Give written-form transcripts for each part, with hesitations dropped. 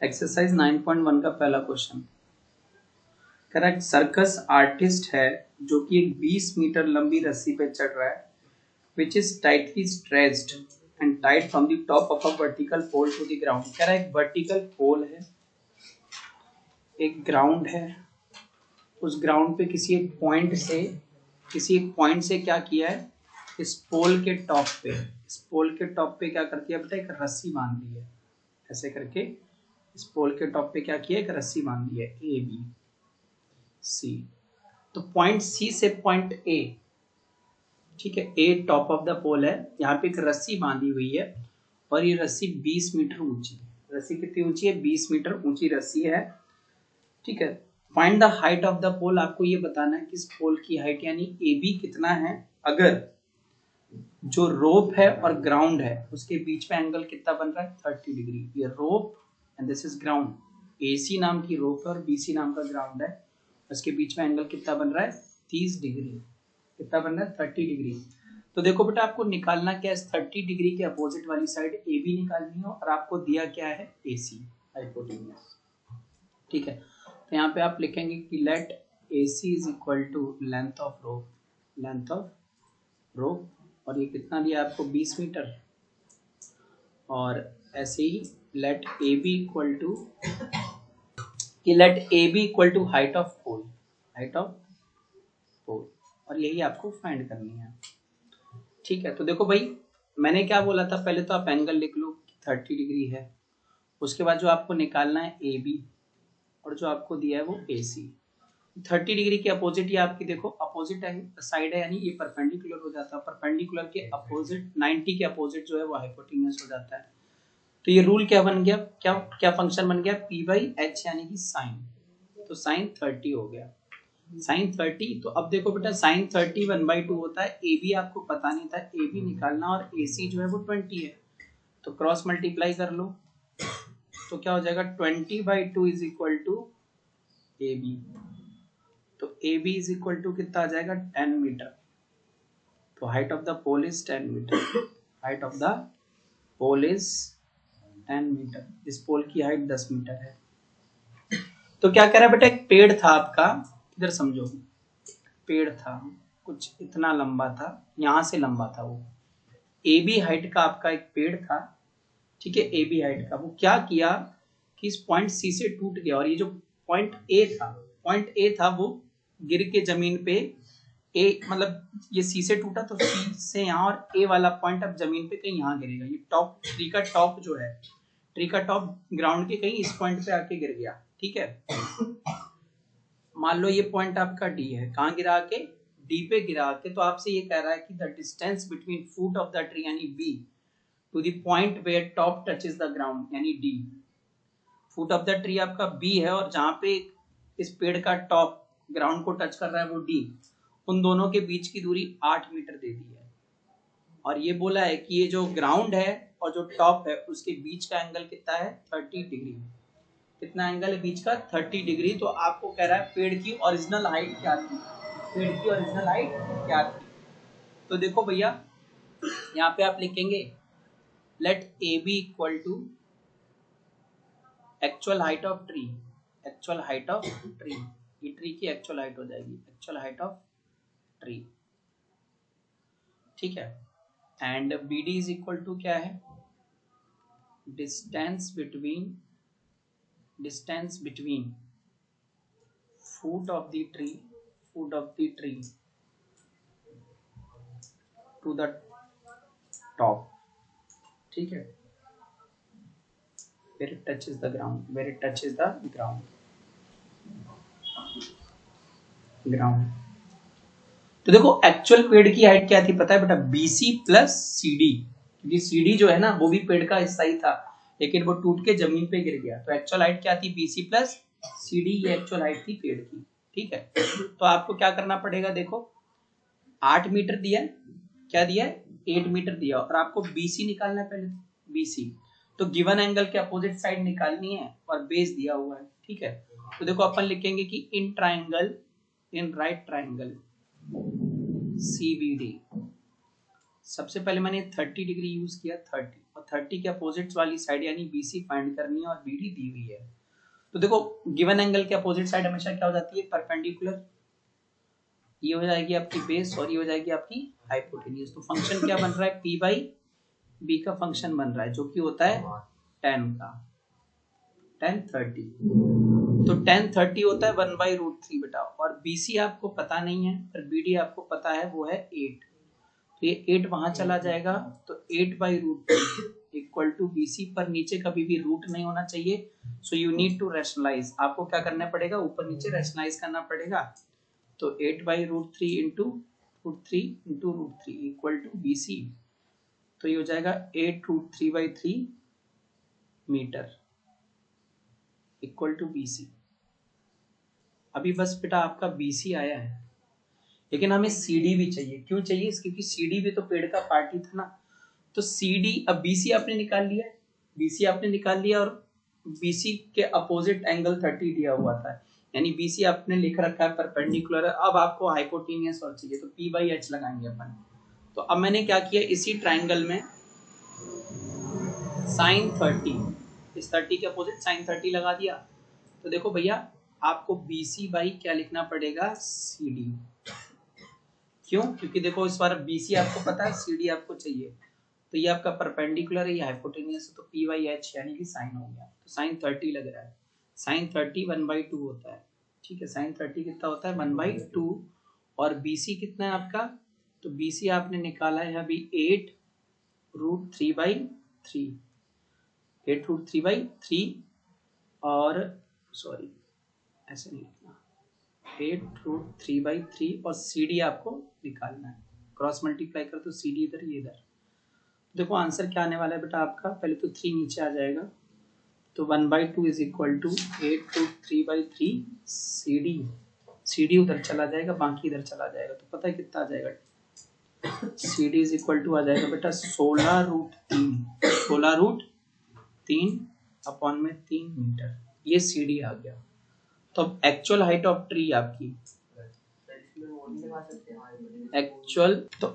Exercise 9.1 का पहला question, correct. Circus artist है जो कि एक 20 मीटर लंबी रस्सी पे चढ़ रहा है, which is tightly stretched and tied from the top of a vertical pole to the ground. कह रहा है एक वर्टिकल पोल है, एक ग्राउंड है, उस ग्राउंड पे किसी एक पॉइंट से क्या किया है, इस पोल के टॉप पे क्या कर दिया बेटा, एक रस्सी बांध दी है। ऐसे करके इस पोल के टॉप पे क्या किया, एक रस्सी बांध दी है, ए बी सी। तो पॉइंट सी से पॉइंट ए, ठीक है, ए टॉप ऑफ द पोल है, यहाँ पे एक रस्सी बांधी हुई है और ये रस्सी 20 मीटर ऊंची है। रस्सी कितनी ऊंची है, 20 मीटर ऊंची रस्सी है, ठीक है। Find the height of the pole, आपको ये बताना है कि इस पोल की हाइट यानी ए बी कितना है, अगर जो रोप है और ग्राउंड है उसके बीच में एंगल कितना बन रहा है, 30 डिग्री। ये rope and this is ground, AC नाम की रोप है और BC नाम का ग्राउंड है, उसके बीच में एंगल कितना बन रहा है, 30 डिग्री। कितना बन रहा है, 30 डिग्री। तो देखो बेटा, आपको निकालना क्या है, 30 डिग्री के अपोजिट वाली साइड AB निकालनी है और आपको दिया क्या है, AC हाइपोटेन्यूज, ठीक है। तो यहाँ पे आप लिखेंगे कि let AC is equal to length of rope, और ये कितना दिया आपको, 20 मीटर। और ऐसे ही let AB equal to height of pole, और यही आपको फाइंड करनी है, ठीक है। तो देखो भाई, मैंने क्या बोला था, पहले तो आप एंगल लिख लो, 30 डिग्री है। उसके बाद जो आपको निकालना है AB, और जो आपको दिया है वो AC। 30 डिग्री के अपोजिट, ये आपकी देखो अपोजिट साइड है, यानी ये परपेंडिकुलर हो जाता है। परपेंडिकुलर के अपोजिट 90 के अपोजिट जो है वो हाइपोटेन्यूज हो जाता है। तो ये रूल क्या बन गया, क्या फंक्शन बन गया, P/H यानी कि साइन। तो साइन 30 हो गया, साइन 30। तो अब देखो बेटा, साइन 30 1/2 होता है। AB आपको पता नहीं था, AB निकालना, और AC जो है वो 20 है, तो क्रॉस मल्टीप्लाई कर लो। तो क्या हो जाएगा, 20/2 इज इक्वल टू AB। तो AB इज इक्वल टू कितना आ जाएगा, 10 मीटर। तो height of the pole is 10 metre. Height of the pole is 10 metre. इस पोल की हाइट 10 मीटर है। तो क्या कह रहा है बेटा, एक पेड़ था आपका, इधर समझो, पेड़ था कुछ इतना लंबा था, यहां से लंबा था वो, AB हाइट का आपका एक पेड़ था, ठीक है। AB हाइट का वो क्या किया कि इस पॉइंट C से टूट गया, और ये जो पॉइंट A था वो गिर के जमीन पे, A मतलब ये C से टूटा तो C से यहाँ, और A वाला पॉइंट अब जमीन पे कहीं यहाँ गिरेगा। ये टॉप ट्री का टॉप जो है, ट्री का टॉप ग्राउंड के कहीं इस पॉइंट पे आके गिर गया, ठीक है। मान लो ये पॉइंट आपका D है, कहाँ गिरा के, D पे गिरा के। तो आपसे ये कह रहा है कि the distance between foot of the tree यानी B to the point where top touches the ground यानी D। Foot of the tree आपका B है, और जहां पे इस पेड़ का टॉप ग्राउंड को टच कर रहा है वो D। उन दोनों के बीच की दूरी 8 मीटर दे दी है, और ये बोला है कि ये जो ग्राउंड है और जो टॉप है उसके बीच का एंगल कितना है, 30 डिग्री। कितना एंगल है बीच का, 30 डिग्री। तो आपको कह रहा है पेड़ की ओरिजिनल हाइट क्या थी, तो देखो भैया, यहाँ पे आप लिखेंगे let AB equal to actual height of tree, ये ट्री की एक्चुअल हाइट हो जाएगी, एक्चुअल हाइट ऑफ ट्री, ठीक है। And BD is equal to क्या है, distance between foot of the tree to the top, ठीक है, where it touches the ground। तो देखो एक्चुअल पेड़ की हाइट क्या थी पता है बेटा, BC प्लस CD, क्योंकि CD जो है ना वो भी पेड़ का हिस्सा ही था, लेकिन वो टूट के जमीन पे गिर गया। तो एक्चुअल हाइट क्या थी, BC प्लस CD, ये एक्चुअल हाइट थी पेड़ की, ठीक है। तो आपको क्या करना पड़ेगा, देखो 8 मीटर दिया, क्या दिया है, 8 मीटर दिया, और आपको BC निकालना है पहले, BC। तो गिवन एंगल के अपोजिट साइड निकालनी है, और बेस दिया हुआ है, ठीक है। तो देखो अपन लिखेंगे कि इन राइट ट्राइंगल CBD, सबसे पहले मैंने 30 डिग्री यूज किया, 30, और 30 के अपोजिट वाली साइड यानी BC फाइंड करनी है और BD दी हुई है। तो देखो गिवन एंगल के अपोजिट साइड हमेशा क्या हो जाती है, परपेंडिकुलर। ये हो जाएगी आपकी बेस और ये हो जाएगी आपकी हाइपोटेन्यूज। तो फंक्शन क्या बन रहा है, P बाई B का फंक्शन बन रहा है जो कि होता है tan का, tan 30। तो tan 30 होता है 1/√3 बेटा, और BC आपको पता नहीं है पर BD आपको पता है, वो है 8। तो ये 8 वहां चला जाएगा, तो 8/√3 इक्वल टू BC, पर नीचे कभी भी रूट नहीं होना चाहिए। So you need to rationalise, आपको क्या करना पड़ेगा, ऊपर नीचे रैशनलाइज करना पड़ेगा। तो 8/√3 इंटू √3 इक्वल टू BC, तो ये हो जाएगा 8√3/3 मीटर इक्वल टू BC। अभी बस बेटा आपका BC आया है, लेकिन हमें CD भी चाहिए। क्यों चाहिए, क्योंकि CD भी तो पेड़ का पार्ट ही था ना। तो CD, अब BC आपने निकाल लिया, BC आपने निकाल लिया और BC के अपोजिट एंगल 30 दिया हुआ था, यानी BC आपने लिख रखा है परपेंडिकुलर। अब आपको हाइपोटेन्यूज और चाहिए, तो P/H लगाएंगे अपन। तो अब मैंने क्या किया, इसी ट्राइंगल में sin 30, इस 30 के अपोजिट sin 30 लगा दिया। तो देखो भैया आपको BC बाई क्या लिखना पड़ेगा, CD। क्यों, क्योंकि देखो इस बार BC आपको पता है, CD आपको चाहिए। तो ये आपका परपेंडिकुलर है, ये हाइपोटेन्यूज है, तो P/H यानी कि साइन हो गया। तो sin 30 लग रहा है, sin 30 1/2 होता है। ठीक है, sin 30 कितना होता है, 1/2। और BC कितना है आपका, तो BC आपने निकाला है अभी 8√3/3, 8√3/3, और सॉरी ऐसे नहीं लिखना, 8√3/3, और CD आपको निकालना है, क्रॉस मल्टीप्लाई कर तो CD इधर, ये इधर। देखो आंसर क्या आने वाला है बेटा आपका, पहले तो 3 नीचे आ जाएगा, तो 1/2 इज इक्वल टू 8√3/3 CD उधर चला जाएगा, बाकी इधर चला जाएगा। तो पता है कितना आ जाएगा, CD इज इक्वल टू आ जाएगा बेटा 16√3 अपॉन में 3 मीटर, ये CD आ गया। तो अब एक्चुअल हाइट ऑफ ट्री आपकी,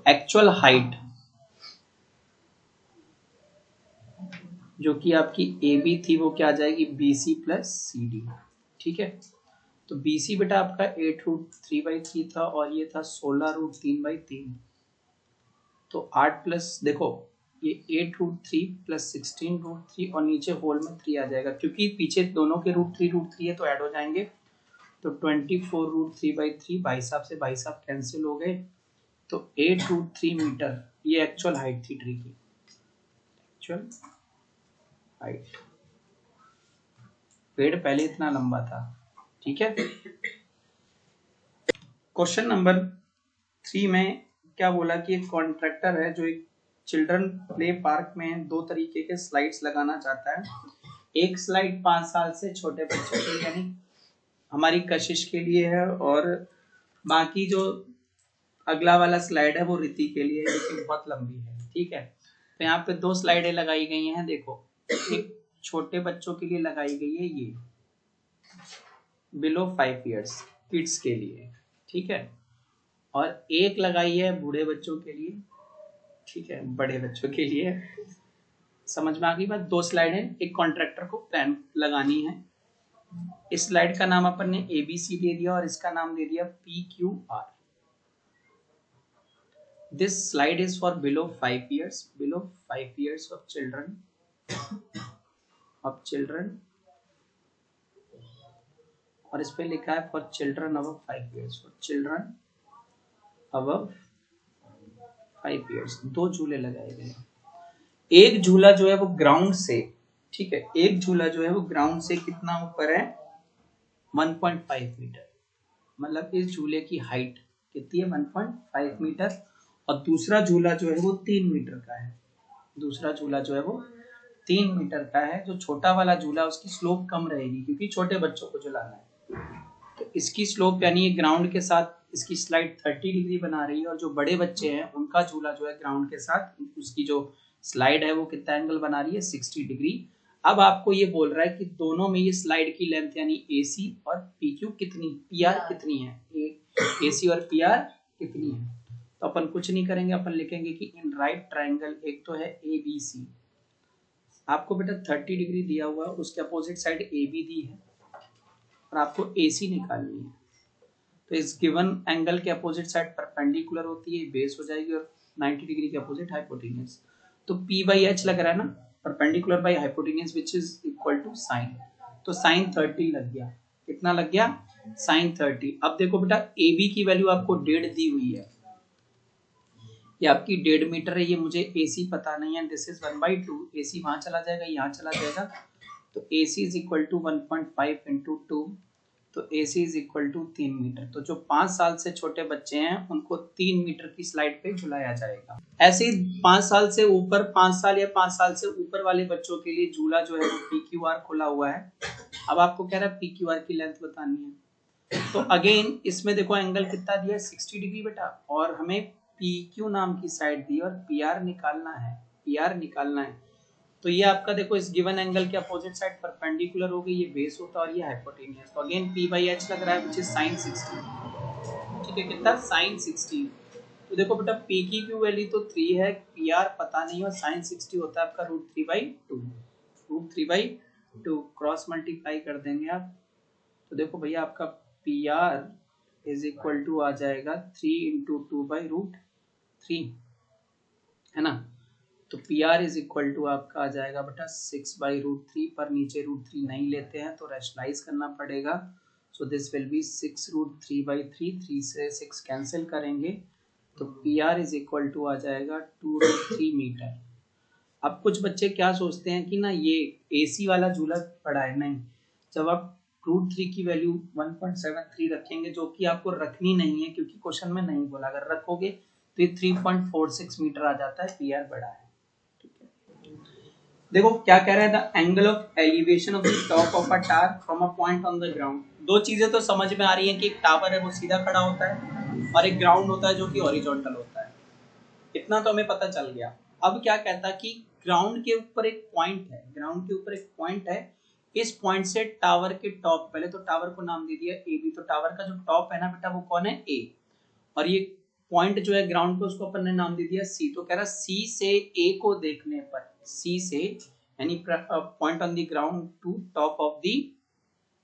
एक्चुअल हाइट जो कि आपकी AB थी, वो क्या आ जाएगी, BC प्लस CD। ठीक है, तो BC बेटा आपका 8√3/3 था और ये था 16√3/3। तो 8 प्लस, देखो ये 8√3 प्लस 16√3 और नीचे होल में 3 आ जाएगा, क्योंकि पीछे दोनों के √3 है तो ऐड हो जाएंगे। तो 24√3/3 भाई साहब से भाई साहब कैंसिल हो गए, तो 8√3 मीटर ये एक्चुअल हाइट थी ट्री की, एक्चुअल हाइट। पेड़ पहले इतना लंबा था। ठीक है, क्वेश्चन नंबर 3 में क्या बोला कि एक कॉन्ट्रैक्टर है जो एक चिल्ड्रन प्ले पार्क में 2 तरीके के स्लाइड्स लगाना चाहता है। एक स्लाइड 5 साल से छोटे बच्चों के लिए यानी हमारी कशिश के लिए है, और बाकी जो अगला वाला स्लाइड है वो रिति के लिए है, लेकिन बहुत लंबी है। ठीक है, तो यहाँ पे 2 स्लाइडें लगाई गई हैं। देखो एक छोटे बच्चों के लिए लगाई गई है, ये बिलो 5 इयर्स किड्स के लिए। ठीक है, और एक लगाई है बूढ़े बच्चों के लिए, ठीक है, बड़े बच्चों के लिए। समझ में आ गई बात, 2 स्लाइड है, एक कॉन्ट्रैक्टर को प्लान लगानी है। इस स्लाइड का नाम अपन ने ABC दे दिया और इसका नाम दे दिया PQR। This slide is for below 5 years of children, और इस पे लिखा है for children above 5 years, for children above 5 years. 2 झूले लगाए गए। एक झूला जो है वो ग्राउंड से, ठीक है, एक झूला जो है वो ग्राउंड से कितना ऊपर है, 1.5 मीटर, मतलब इस झूले की हाइट कितनी है, 1.5 मीटर। और दूसरा झूला जो है वो 3 मीटर का है, दूसरा झूला जो है वो 3 मीटर का है। जो छोटा वाला झूला उसकी स्लोप कम रहेगी क्योंकि छोटे बच्चों को झुलाना है। तो इसकी स्लोप यानी ग्राउंड के साथ इसकी स्लाइड 30 डिग्री बना रही है, और जो बड़े बच्चे हैं उनका झूला जो है ग्राउंड के साथ उसकी जो स्लाइड है वो कितना एंगल बना रही है, 60 डिग्री। अब आपको ये बोल रहा है कि दोनों में ये स्लाइड की लेंथ यानी AC और PQ कितनी, PR कितनी है, AC और PR कितनी है। तो अपन कुछ नहीं करेंगे, अपन लिखेंगे कि इन राइट ट्राइंगल, एक तो है ABC, आपको बेटा 30 डिग्री दिया हुआ है, उसके अपोजिट साइड ए बी दी है और आपको ए सी निकालनी है। तो इस गिवन एंगल के अपोजिट साइड परपेंडिकुलर होती है, बेस हो जाएगी, और 90 डिग्री के अपोजिट हाइपोटेन्यूज। तो P बाई एच लग रहा है ना, perpendicular by hypotenuse which is equal to sine. तो साइन 30 लग गया। कितना लग गया? साइन 30। अब देखो बेटा ए बी की वैल्यू आपको 1.5 दी हुई है, ये आपकी 1.5 मीटर है, ये मुझे ए सी पता नहीं है, दिस इज 1/2। ए सी वहां चला जाएगा, यहाँ चला जाएगा, तो ए C is equal to 1.5 into 2, तो ए C is equal to 3 metre. तो जो 5 साल से छोटे बच्चे हैं उनको 3 मीटर की स्लाइड पे झुलाया जाएगा। ऐसे ही 5 साल से ऊपर, 5 साल या 5 साल से ऊपर वाले बच्चों के लिए झूला जो है वो PQR खुला हुआ है। अब आपको कह रहा है PQR की लेंथ बतानी है। तो अगेन इसमें देखो एंगल कितना दिया है, 60 डिग्री बेटा, और हमें PQ नाम की साइड दी और PR निकालना है, PR निकालना है। तो ये आपका देखो इस गिवन एंगल के अपोजिट साइड परपेंडिकुलर हो गई, ये बेस होता है और ये हाइपोटेन्यूज। तो अगेन P बाई एच लग रहा है विच इज साइन 60। ठीक है, कितना? साइन 60। तो देखो बेटा P की क्यू वैल्यू तो 3 है, PR पता नहीं, और साइन 60 होता है आपका √3/2। √3/2 क्रॉस मल्टीप्लाई कर देंगे आप, तो देखो भैया आपका PR इज इक्वल टू आ जाएगा 3 इंटू 2/√3, है ना। तो PR इज इक्वल टू आपका आ जाएगा बेटा 6/√3, पर नीचे √3 नहीं लेते हैं तो रैशनलाइज करना पड़ेगा। सो दिस विल बी 6√3/3, 3 से 6 कैंसिल करेंगे, तो PR इज इक्वल टू आ जाएगा 2√3 मीटर। अब कुछ बच्चे क्या सोचते हैं कि ना ये AC वाला झूला पड़ा है, नहीं, जब आप √3 की वैल्यू 1.73 रखेंगे, जो कि आपको रखनी नहीं है क्योंकि क्वेश्चन में नहीं बोला, अगर रखोगे तो ये 3.46 मीटर आ जाता है, PR बड़ा है। देखो क्या कह रहा है, the angle of elevation of the top of a tower from a point on the ground. दो चीजें तो समझ में आ रही हैं कि एक टावर है वो सीधा खड़ा होता है और एक ग्राउंड होता है जो कि हॉरिजॉन्टल होता है, इतना तो हमें पता चल गया। अब क्या कहता है कि ग्राउंड के ऊपर एक पॉइंट है, ग्राउंड के ऊपर एक पॉइंट है, इस पॉइंट से टावर के टॉप, पहले तो टावर को नाम दे दिया AB, तो टावर का जो टॉप है ना बेटा वो कौन है? A, और ये पॉइंट जो है ग्राउंड पे उसको अपन ने नाम दे दिया C। तो कह रहा C से A को देखने पर, C से यानी point on the ground to top of the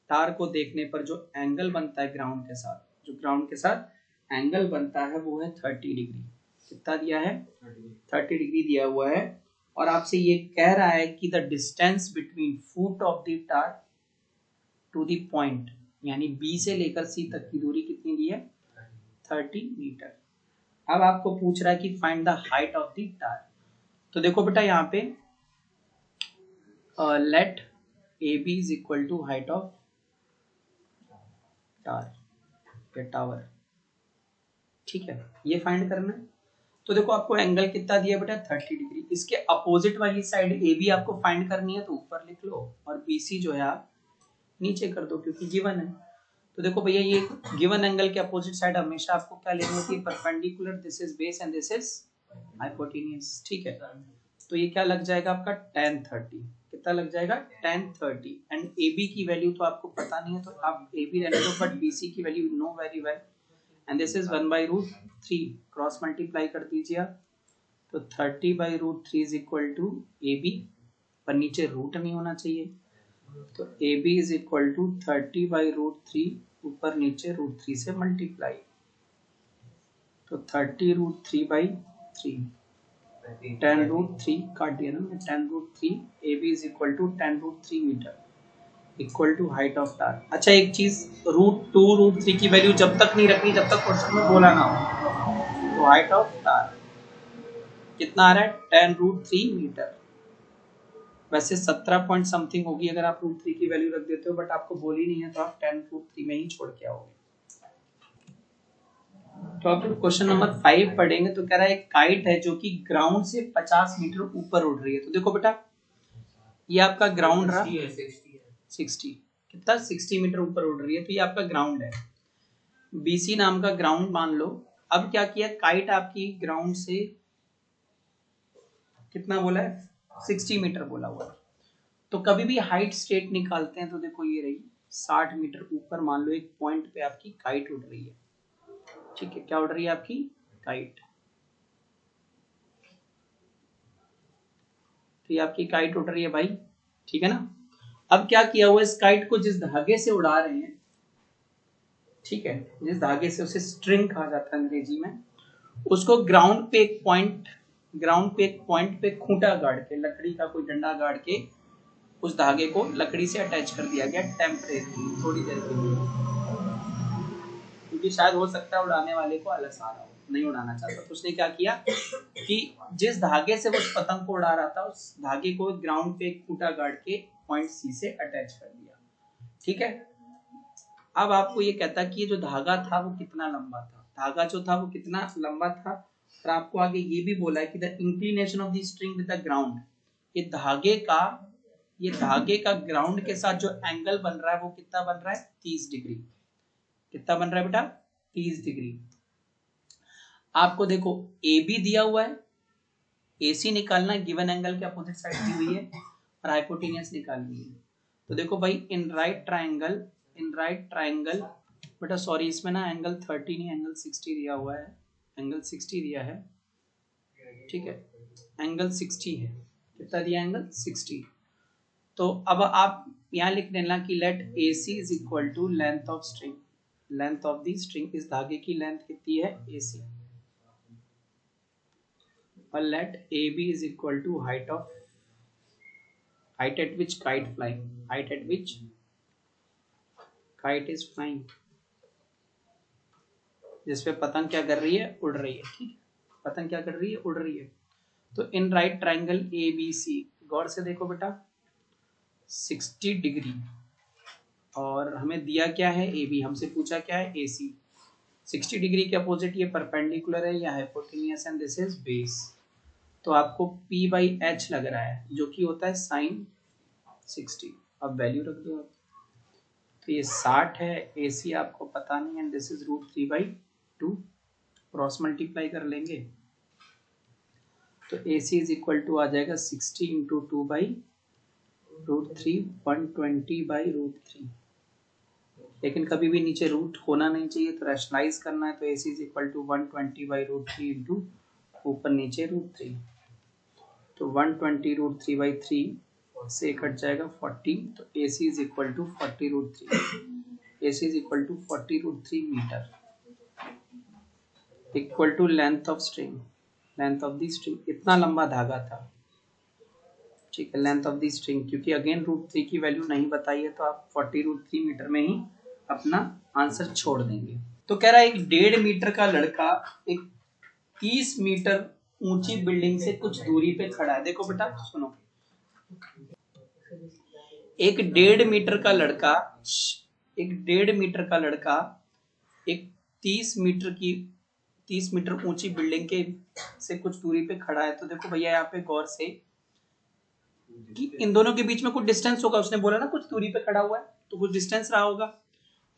tower को देखने पर जो एंगल बनता है ग्राउंड के साथ, जो ग्राउंड के साथ एंगल बनता है वो है 30 डिग्री। कितना दिया है? 30 डिग्री दिया हुआ है। और आपसे ये कह रहा है कि the distance between foot of the tower to the point, यानी B से लेकर C तक की दूरी कितनी दी है? 30 मीटर। अब आपको पूछ रहा है कि find the height of the tower. तो देखो बेटा यहाँ पे let AB is equal to height of tower, ठीक है, ये फाइंड करना है। तो देखो आपको एंगल कितना दिया बेटा? 30 डिग्री। इसके अपोजिट वाली साइड AB आपको फाइंड करनी है, तो ऊपर लिख लो, और BC जो है आप नीचे कर दो क्योंकि गिवन है। तो देखो भैया ये गिवन एंगल के अपोजिट साइड हमेशा आपको क्या लेनी होती है? Perpendicular, this is base and this is hypotenuse, ठीक है। तो ये क्या लग जाएगा आपका? tan 30। कितना लग जाएगा? tan 30। एंड AB की वैल्यू तो आपको पता नहीं है तो आप AB रहने दो, बट BC की value know very well, and this is 1/√3, cross multiply कर दीजिए आप, तो 30/√3 इज इक्वल टू AB, पर नीचे रूट नहीं होना चाहिए, तो AB इज इक्वल टू 30/√3, ऊपर नीचे √3 से मल्टीप्लाई, तो 30√3/3, tan√3 काट दिया ना, tan√3, AB is equal to tan√3 metre, equal to height of tower. अच्छा एक चीज, √2 √3 की वैल्यू जब तक नहीं रखनी जब तक क्वेश्चन में बोला ना हो। तो हाइट ऑफ टावर कितना आ रहा है? tan√3 metre. वैसे 17 पॉइंट समथिंग होगी अगर आप √3 की वैल्यू रख देते हो, बट आपको बोली नहीं है तो आप tan√3 में ही छोड़ के आओगे। तो आप क्वेश्चन नंबर 5 पढ़ेंगे तो कह रहा है एक काइट है जो कि ग्राउंड से 50 मीटर ऊपर उड़ रही है। तो देखो बेटा ये आपका ग्राउंड रहा, 60, कितना? 60 मीटर ऊपर उड़ रही है, तो ये आपका ग्राउंड है, BC नाम का ग्राउंड मान लो। अब क्या किया, काइट आपकी ग्राउंड से कितना बोला है? 60 मीटर बोला हुआ है। तो कभी भी हाइट स्टेट निकालते हैं तो देखो ये रही 60 मीटर ऊपर, मान लो एक पॉइंट पे आपकी काइट उड़ रही है, ठीक है, क्या उड़ रही है आपकी? काइट। तो ये आपकी काइट उड़ रही है भाई, ठीक है ना। अब क्या किया हुआ, इस काइट को जिस धागे से उड़ा रहे हैं, ठीक है, जिस धागे से, उसे स्ट्रिंग कहा जाता है अंग्रेजी में, उसको ग्राउंड पे एक पॉइंट पे खूंटा गाड़ के, लकड़ी का कोई डंडा गाड़ के उस धागे को लकड़ी से अटैच कर दिया गया टेम्परेरी, थोड़ी देर के लिए, क्योंकि शायद हो सकता है उड़ाने वाले को आलस आ रहा हो, नहीं उड़ाना चाहता। तो उसने क्या किया कि जिस धागे से वो उस पतंग को उड़ा रहा था, उस धागे को ग्राउंड पे एक खूंटा गाड़ के पॉइंट सी से अटैच कर दिया, ठीक है। अब आपको ये कहता कि ये जो धागा था वो कितना लंबा था, धागा जो था वो कितना लंबा था, और आपको आगे ये भी बोला है कि the inclination of the string with the ground, ये धागे का ग्राउंड के साथ जो एंगल बन रहा है वो कितना बन रहा है, 30 डिग्री। कितना बन रहा है बेटा, 30 डिग्री। आपको देखो ए बी दिया हुआ है, AC निकालना है, गिवन एंगल के अपोजिट साइड दी हुई है, और हाइपोटेन्यूस निकालनी है। तो देखो भाई, इन राइट ट्राइंगल बेटा, सॉरी इसमें ना एंगल 30 नहीं, एंगल 60 दिया हुआ है, एंगल 60 दिया है, ठीक है, एंगल 60 है। कितना दिया, एंगल 60। तो अब आप यहाँ लिख देना कि let AC is equal to length of string, length of the string, इस धागे की लेंथ कितनी है, AC, और let AB is equal to height at which kite flying, height at which kite is flying, जिसपे पतंग क्या कर रही है, उड़ रही है, ठीक, पतंग क्या कर रही है, उड़ रही है। तो इन राइट ट्राइंगल ABC, गौर से देखो बेटा, 60 डिग्री, और हमें दिया क्या है, AB, हमसे पूछा क्या है, AC। 60 डिग्री के अपोजिट ये परपेंडिकुलर है, या hypotenuse, and this is base. तो आपको P/H लग रहा है, जो कि होता है sin 60। अब वैल्यू रख दो आप, तो ये 60 है, AC आपको पता नहीं है, दिस इज √3/2, क्रॉस मल्टीप्लाई कर लेंगे, तो AC इज इक्वल टू आ जाएगा 60 इंटू 2/√3, 120/√3। लेकिन कभी भी नीचे रूट होना नहीं चाहिए, तो रैशनलाइज करना है, तो AC is equal to 120/√3 into ऊपर नीचे √3, तो 120√3/3 से कट जाएगा 40, तो AC is equal to 40√3, AC is equal to 40√3 metre, equal to length of string, length of the string, इतना लंबा धागा था, ठीक है, लेंथ ऑफ द स्ट्रिंग, क्योंकि अगेन √3 की वैल्यू नहीं बताई है, तो आप 40√3 मीटर में ही अपना आंसर छोड़ देंगे। तो कह रहा है एक 1.5 मीटर का लड़का एक 30 मीटर ऊंची बिल्डिंग से कुछ दूरी पे खड़ा है। देखो बेटा सुनो, एक 1.5 मीटर का लड़का एक 30 मीटर ऊंची बिल्डिंग के से कुछ दूरी पे खड़ा है। तो देखो भैया यहाँ पे गौर से कि इन दोनों के बीच में कुछ डिस्टेंस होगा, उसने बोला ना कुछ दूरी पे खड़ा हुआ है, तो कुछ डिस्टेंस रहा होगा।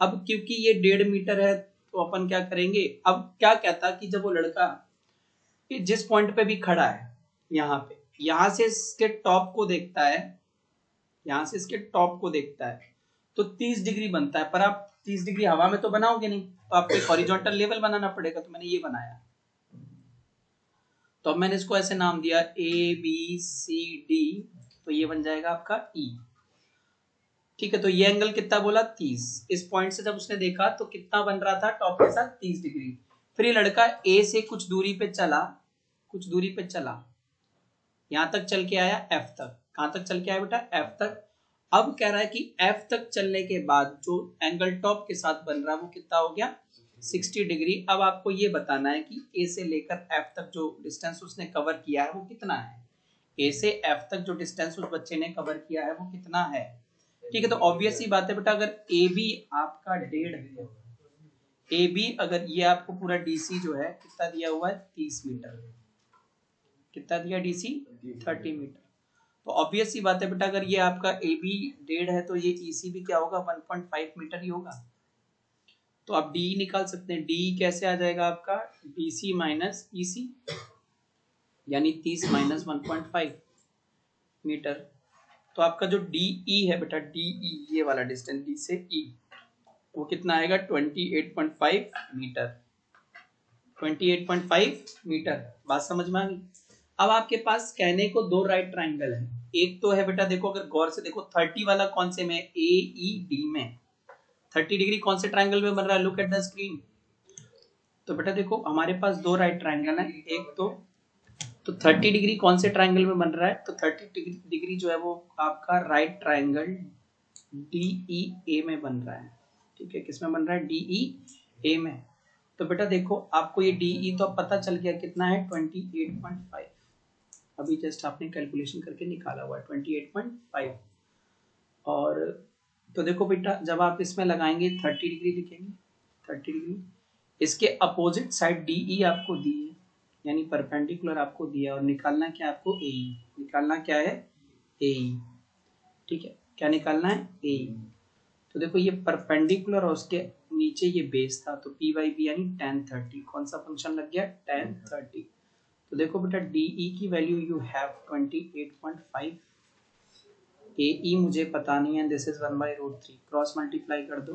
अब क्योंकि ये 1.5 मीटर है, तो अपन क्या करेंगे, अब क्या कहता कि जब वो लड़का जिस पॉइंट पे भी खड़ा है, यहाँ से इसके टॉप को देखता है, तो 30 डिग्री बनता है, पर आप 30 डिग्री हवा में तो बनाओगे नहीं, तो आपको एक हॉरिजॉन्टल लेवल बनाना पड़ेगा, तो मैंने ये बनाया। तो अब मैंने इसको ऐसे नाम दिया ABCD, तो ये बन जाएगा आपका E, ठीक है। तो ये एंगल कितना बोला, 30। इस पॉइंट से जब उसने देखा तो कितना बन रहा था, टॉप के साथ 30 डिग्री। फिर ये लड़का A से कुछ दूरी पे चला, यहां तक चल के आया F तक। कहां तक चल के आया बेटा, F तक। अब कह रहा है कि F तक चलने के बाद जो एंगल टॉप के साथ बन रहा है वो कितना हो गया, 60 डिग्री। अब आपको ये बताना है कि A से लेकर F तक जो डिस्टेंस उसने कवर किया है वो कितना है, A से F तक जो डिस्टेंस उस बच्चे ने कवर किया है वो कितना है, ठीक है। तो ऑब्वियस ही बात है बेटा, अगर AB आपका 1.5 है, AB अगर ये आपको पूरा DC जो है कितना दिया हुआ है, 30 मीटर, कितना दिया DC, 30 मीटर। तो ऑब्वियस ही बात है बेटा, अगर ये आपका AB 1.5 है, तो ये EC भी क्या होगा, 1.5 मीटर ही होगा। तो आप DE निकाल सकते हैं, DE कैसे आ जाएगा आपका, DC माइनस EC, यानी 30 माइनस 1.5 मीटर। तो आपका जो DE है बेटा, DE ये वाला डिस्टेंस D से E, वो कितना आएगा, 28.5 मीटर, 28.5 मीटर। बात समझ में आ गई। अब आपके पास कहने को दो राइट ट्राइंगल है, एक तो है बेटा देखो, अगर गौर से देखो 30 वाला कौन से में, AED में 30 डिग्री कौन से ट्राइंगल में बन रहा है, लुक एट द स्क्रीन। तो बेटा देखो हमारे पास दो राइट ट्राइंगल है, एक तो 30 डिग्री कौन से ट्राइंगल में बन रहा है, तो 30 डिग्री जो है वो आपका राइट ट्राइंगल DEA में बन रहा है। ठीक है, किस में बन रहा है, DEA में। तो बेटा देखो आपको ये DE तो पता चल गया कितना है, 28.5। अभी जस्ट आपने कैलकुलेशन करके निकाला हुआ है 28.5। और तो देखो बेटा जब आप इसमें लगाएंगे 30 डिग्री लिखेंगे, 30 डिग्री, इसके अपोजिट साइड DE आपको दी है, यानी परपेंडिकुलर आपको दिया, और निकालना क्या आपको, AE। निकालना क्या है, AE। ठीक है, क्या निकालना है, AE। तो देखो ये परपेंडिकुलर और उसके नीचे ये बेस था, तो P/B यानी tan 30, कौन सा फंक्शन लग गया, tan 30। तो देखो बेटा DE की वैल्यू यू हैव 28.5, AE मुझे पता नहीं है, दिस इज 1/√3, क्रॉस मल्टीप्लाई कर दो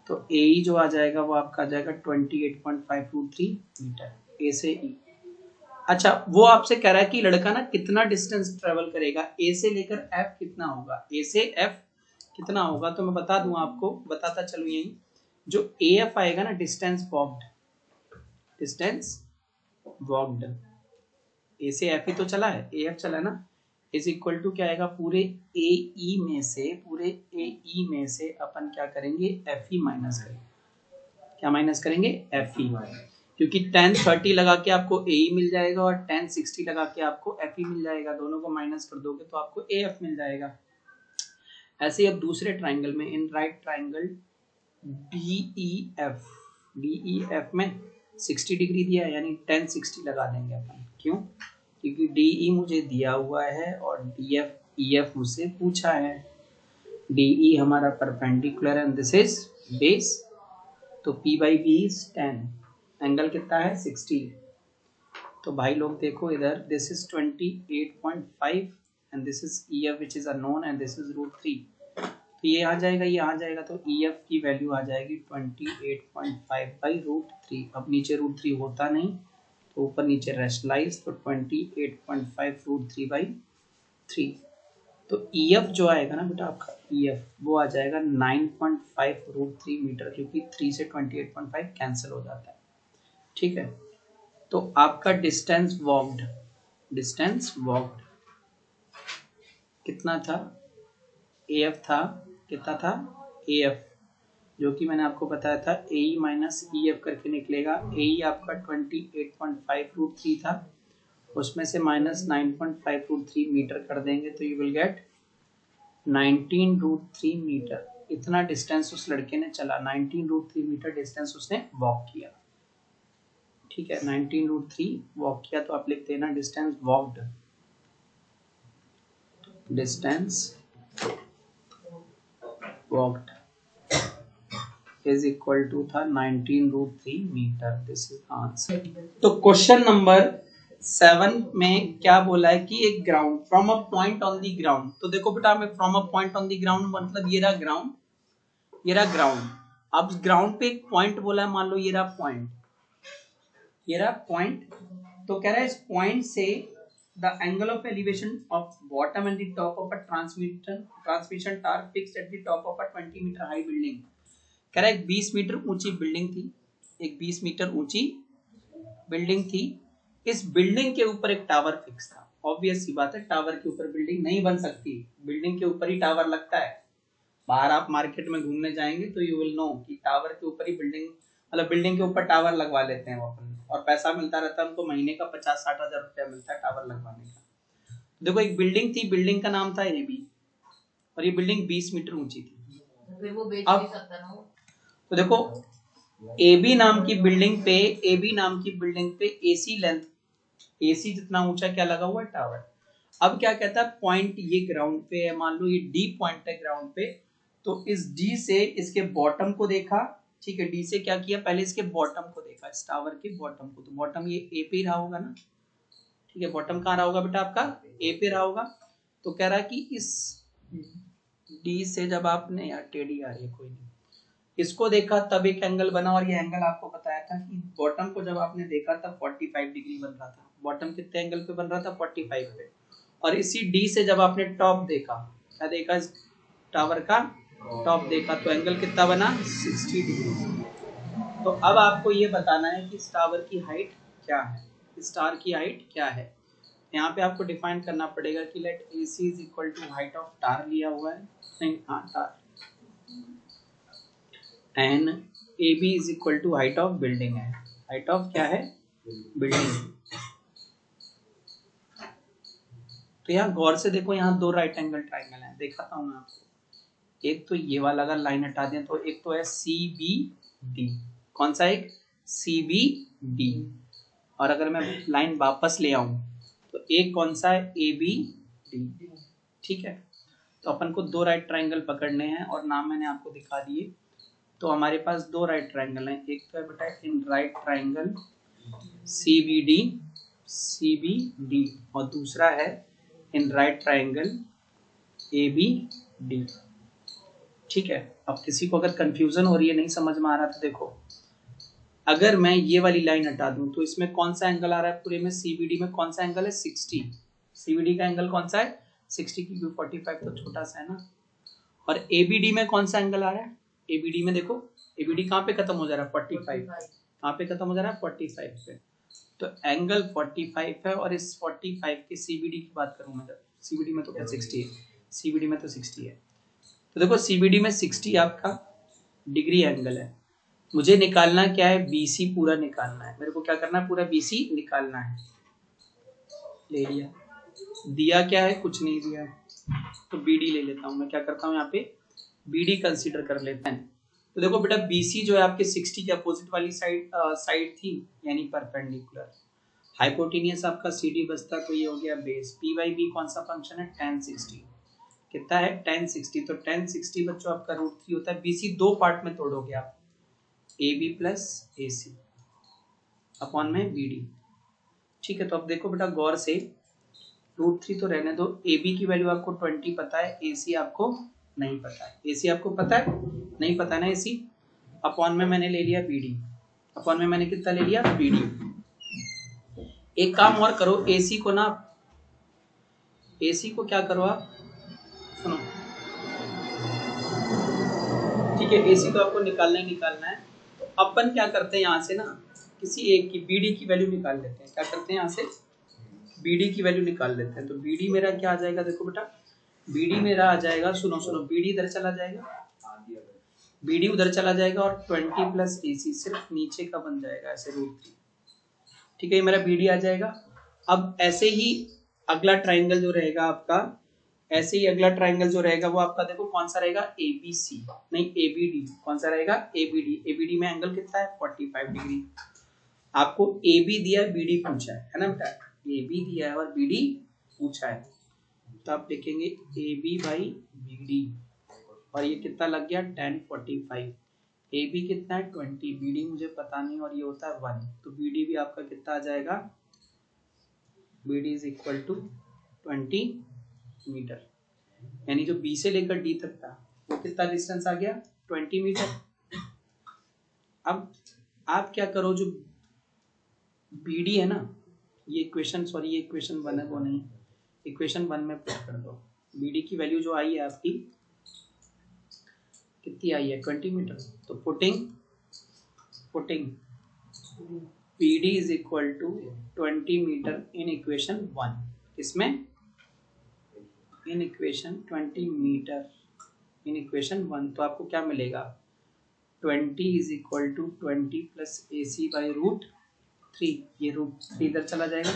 तो AE जो आ जाएगा वो आपका आ जाएगा 28.5√3 मीटर, A से E। अच्छा वो आपसे कह रहा है कि लड़का ना कितना डिस्टेंस ट्रेवल करेगा, A से लेकर F कितना होगा, A से F कितना होगा, तो मैं बता दूं आपको, बताता चलूं यही, जो AF आएगा ना, distance walked, distance walked, A से F ही तो चला है, AF चला ना, इज इक्वल टू क्या आएगा, पूरे AE में से, पूरे AE में से अपन क्या करेंगे, FE माइनस करेंगे, क्या माइनस करेंगे, FE, क्योंकि tan 30 लगा के आपको AE मिल जाएगा और tan 60 लगा के आपको FE मिल जाएगा, दोनों को माइनस कर दोगे तो आपको AF मिल जाएगा। ऐसे ही अब दूसरे ट्राइंगल में, इन राइट ट्राइंगल DEF में 60 डिग्री दिया है, यानी tan 60 लगा देंगे अपन, क्यों, क्योंकि DE मुझे दिया हुआ है और EF मुझसे पूछा है। DE हमारा perpendicular and this is base, तो P/B इज 10, एंगल कितना है 60। तो भाई लोग देखो इधर, this is 28.5 and this is EF which is unknown and this is √3, तो ये आ जाएगा, ये आ जाएगा, तो EF की वैल्यू आ जाएगी 28.5/√3। अब नीचे √3 होता नहीं तो ऊपर नीचे रेशनलाइज, तो 28.5√3/3। तो EF जो आएगा ना बेटा आपका, EF वो आ जाएगा 9.5√3 मीटर, क्योंकि 3 से 28.5 कैंसिल हो जाता है। ठीक है, तो आपका डिस्टेंस वॉक्ड कितना था, AF था, कितना था, AF, जो कि मैंने आपको बताया था AE माइनस EF करके निकलेगा। AE आपका 28.5√3 था, उसमें से माइनस 9.5√3 मीटर कर देंगे तो यू विल गेट 19√3 मीटर। इतना डिस्टेंस उस लड़के ने चला, 19√3 मीटर डिस्टेंस उसने वॉक किया। ठीक है, 19√3 वॉक किया, तो आप लिख देना distance walked, distance walked is equal to था 19√3 मीटर। This is answer. तो क्वेश्चन नंबर 7 में क्या बोला है कि एक ground from a point on the ground, तो देखो बेटा हमें from a point on the ground मतलब ये रहा ग्राउंड, ये रहा ग्राउंड। अब ग्राउंड पे एक पॉइंट बोला है, मान लो ये रहा पॉइंट, ये रहा पॉइंट, तो कह रहा है इस पॉइंट से the angle of elevation of bottom and the top of a transmission tower fixed at the top of a 20 meter high building। कह रहा है 20 मीटर ऊंची बिल्डिंग थी, एक 20 मीटर ऊंची बिल्डिंग थी, इस बिल्डिंग के ऊपर एक टावर फिक्स था। ऑब्वियस सी बात है, टावर के ऊपर बिल्डिंग नहीं बन सकती, बिल्डिंग के ऊपर ही टावर लगता है। बाहर आप मार्केट में घूमने जाएंगे तो यू विल नो कि टावर के ऊपर ही बिल्डिंग, मतलब बिल्डिंग के ऊपर टावर लगवा लेते हैं वो अपन, और पैसा मिलता रहता है उनको, महीने का 50-60 हजार रुपया मिलता है टावर लगवाने का। देखो एक बिल्डिंग थी, बिल्डिंग का नाम था AB, और ये बिल्डिंग 20 मीटर ऊंची थी। फिर वो बेच नहीं सकता ना। तो देखो AB नाम की बिल्डिंग पे AC लेंथ, AC जितना ऊंचा क्या लगा हुआ है, टावर। अब क्या कहता है, पॉइंट ये ग्राउंड पे है, मान लो ये D पॉइंट है ग्राउंड पे, तो इस D से इसके बॉटम को देखा, ठीक है, D से क्या किया, पहले इसके बॉटम को देखा, इस टावर के बॉटम को, तो बॉटम ये A पे रहा होगा ना, ठीक है, बॉटम कहाँ रहा होगा बेटा आपका, A पे रहा होगा। तो कह रहा है कि इस D से जब आपने, यार टेढ़ी आ रही है, कोई नहीं, इसको देखा तब एक एंगल बना, और ये एंगल आपको बताया था कि बॉटम को जब आपने देखा तब 45 डिग्री बन रहा था, बॉटम कितने एंगल पे बन रहा था 45 पे, और इसी डी से जब आपने टॉप देखा, क्या देखा, इस टावर का टॉप देखा, तो एंगल कितना बना 60 डिग्री। तो अब आपको ये बताना है कि इस टावर की हाइट क्या है, स्टार की हाइट क्या है। यहाँ पे आपको डिफाइन करना पड़ेगा कि let A C is equal to height of tower लिया हुआ है, नहीं हाँ tower, and A B is equal to height of building है, हाइट ऑफ क्या है बिल्डिंग। तो यहाँ गौर से देखो, यहाँ दो राइट एंगल ट्राइंगल है, दिखाता हूँ मैं आपको। एक तो ये वाला अगर लाइन हटा दें तो एक तो है सी बी डी, कौन सा एक सी बी डी, और अगर मैं लाइन वापस ले आऊं तो एक कौन सा है ए बी डी। ठीक है, तो अपन को दो राइट ट्राइंगल पकड़ने हैं और नाम मैंने आपको दिखा दिए। तो हमारे पास दो राइट ट्राइंगल हैं, एक तो है बेटा in right triangle C B D, और दूसरा है in right triangle A B D. ठीक है, अब किसी को अगर कंफ्यूजन हो रही है, नहीं समझ में आ रहा, तो देखो अगर मैं ये वाली लाइन हटा दूं तो इसमें कौन सा एंगल आ रहा है पूरे में, सीबीडी में कौन सा एंगल है 60, सीबीडी का एंगल कौन सा है 60, क्योंकि 45 तो छोटा सा है ना। और एबीडी में कौन सा एंगल आ रहा है, एबीडी में देखो, एबीडी कहाँ पे खत्म हो जा रहा है 45, कहाँ पे खत्म हो जा रहा है 45 पे, तो एंगल 45 है। और इस 45 के सीबीडी की बात करूं मैं, जब सीबीडी में तो क्या 60 है, सीबीडी में तो 60 है, तो देखो सीबीडी में 60 आपका डिग्री एंगल है। मुझे निकालना क्या है, बीसी पूरा निकालना है, मेरे को क्या करना है, पूरा बीसी निकालना है। ले लिया, दिया क्या है, कुछ नहीं दिया है, तो बीडी ले लेता हूं मैं, क्या करता हूं यहाँ पे बीडी कंसीडर कर लेते हैं। तो देखो बेटा बीसी जो है आपके 60 के अपोजिट वाली साइड थी, यानी परपेंडिकुलर। हाइपोटेनियस आपका सीडी बचता, तो ये हो गया बेस। पी बाई बी कौन सा फंक्शन है, tan 60, कितना है tan 60, तो tan 60 बच्चों आपका √3 होता है। बीसी दो पार्ट में तोड़ोगे आप, A B plus A C upon में बी डी। ठीक है, तो अब देखो बेटा गौर से, √3 तो रहने दो, ए बी की वैल्यू आपको 20 पता है, ए सी आपको नहीं पता है, ए सी आपको पता है नहीं पता ना ए सी, अपॉन में मैंने ले लिया बी डी, अपॉन में मैंने कितना ले लिया बी डी। एक काम और करो, ए सी को ना, ए सी को क्या करो आप, सुनो, ठीक है, ए सी तो आपको निकालना ही निकालना है। तो अपन क्या करते हैं, यहाँ से ना किसी एक की बीडी की वैल्यू निकाल लेते हैं, क्या करते हैं यहाँ से बीडी की वैल्यू निकाल लेते हैं। तो बीडी मेरा क्या आ जाएगा, देखो बेटा बीडी मेरा आ जाएगा, सुनो सुनो, बीडी इधर चला जाएगा, बीडी उधर चला जाएगा, और 20 प्लस ए सी सिर्फ नीचे का बन जाएगा ऐसे √3। ठीक है, ये मेरा बीडी आ जाएगा। अब ऐसे ही अगला ट्राइंगल जो रहेगा आपका, ऐसे ही अगला ट्राइंगल जो रहेगा वो आपका देखो कौन सा रहेगा, एबीसी नहीं एबीडी, कौन सा रहेगा एबीडी। एबीडी में एंगल कितना है 45 डिग्री। आपको एबी दिया है, बीडी पूछा है ना बेटा, एबी दिया है और बीडी पूछा है, तो आप लिखेंगे एबी बाई बीडी, और ये कितना लग गया tan 45। एबी कितना है 20, बीडी मुझे पता नहीं, और ये होता है 1, तो बीडी भी आपका कितना आ जाएगा, BD is equal to 20 metre, यानी जो बी से लेकर डी तक था वो कितना डिस्टेंस आ गया 20 मीटर। अब आप क्या करो, जो बीडी है ना, ये इक्वेशन, सॉरी ये इक्वेशन 1 है वो नहीं, इक्वेशन 1 में पुट कर दो। बीडी की वैल्यू जो आई है आपकी कितनी आई है 20 मीटर, तो putting BD is equal to 20 metre in equation 1, इसमें in equation 20 metre in equation 1, तो आपको क्या मिलेगा 20 is equal to 20 plus A C by √3, ये √3 इधर चला जाएगा,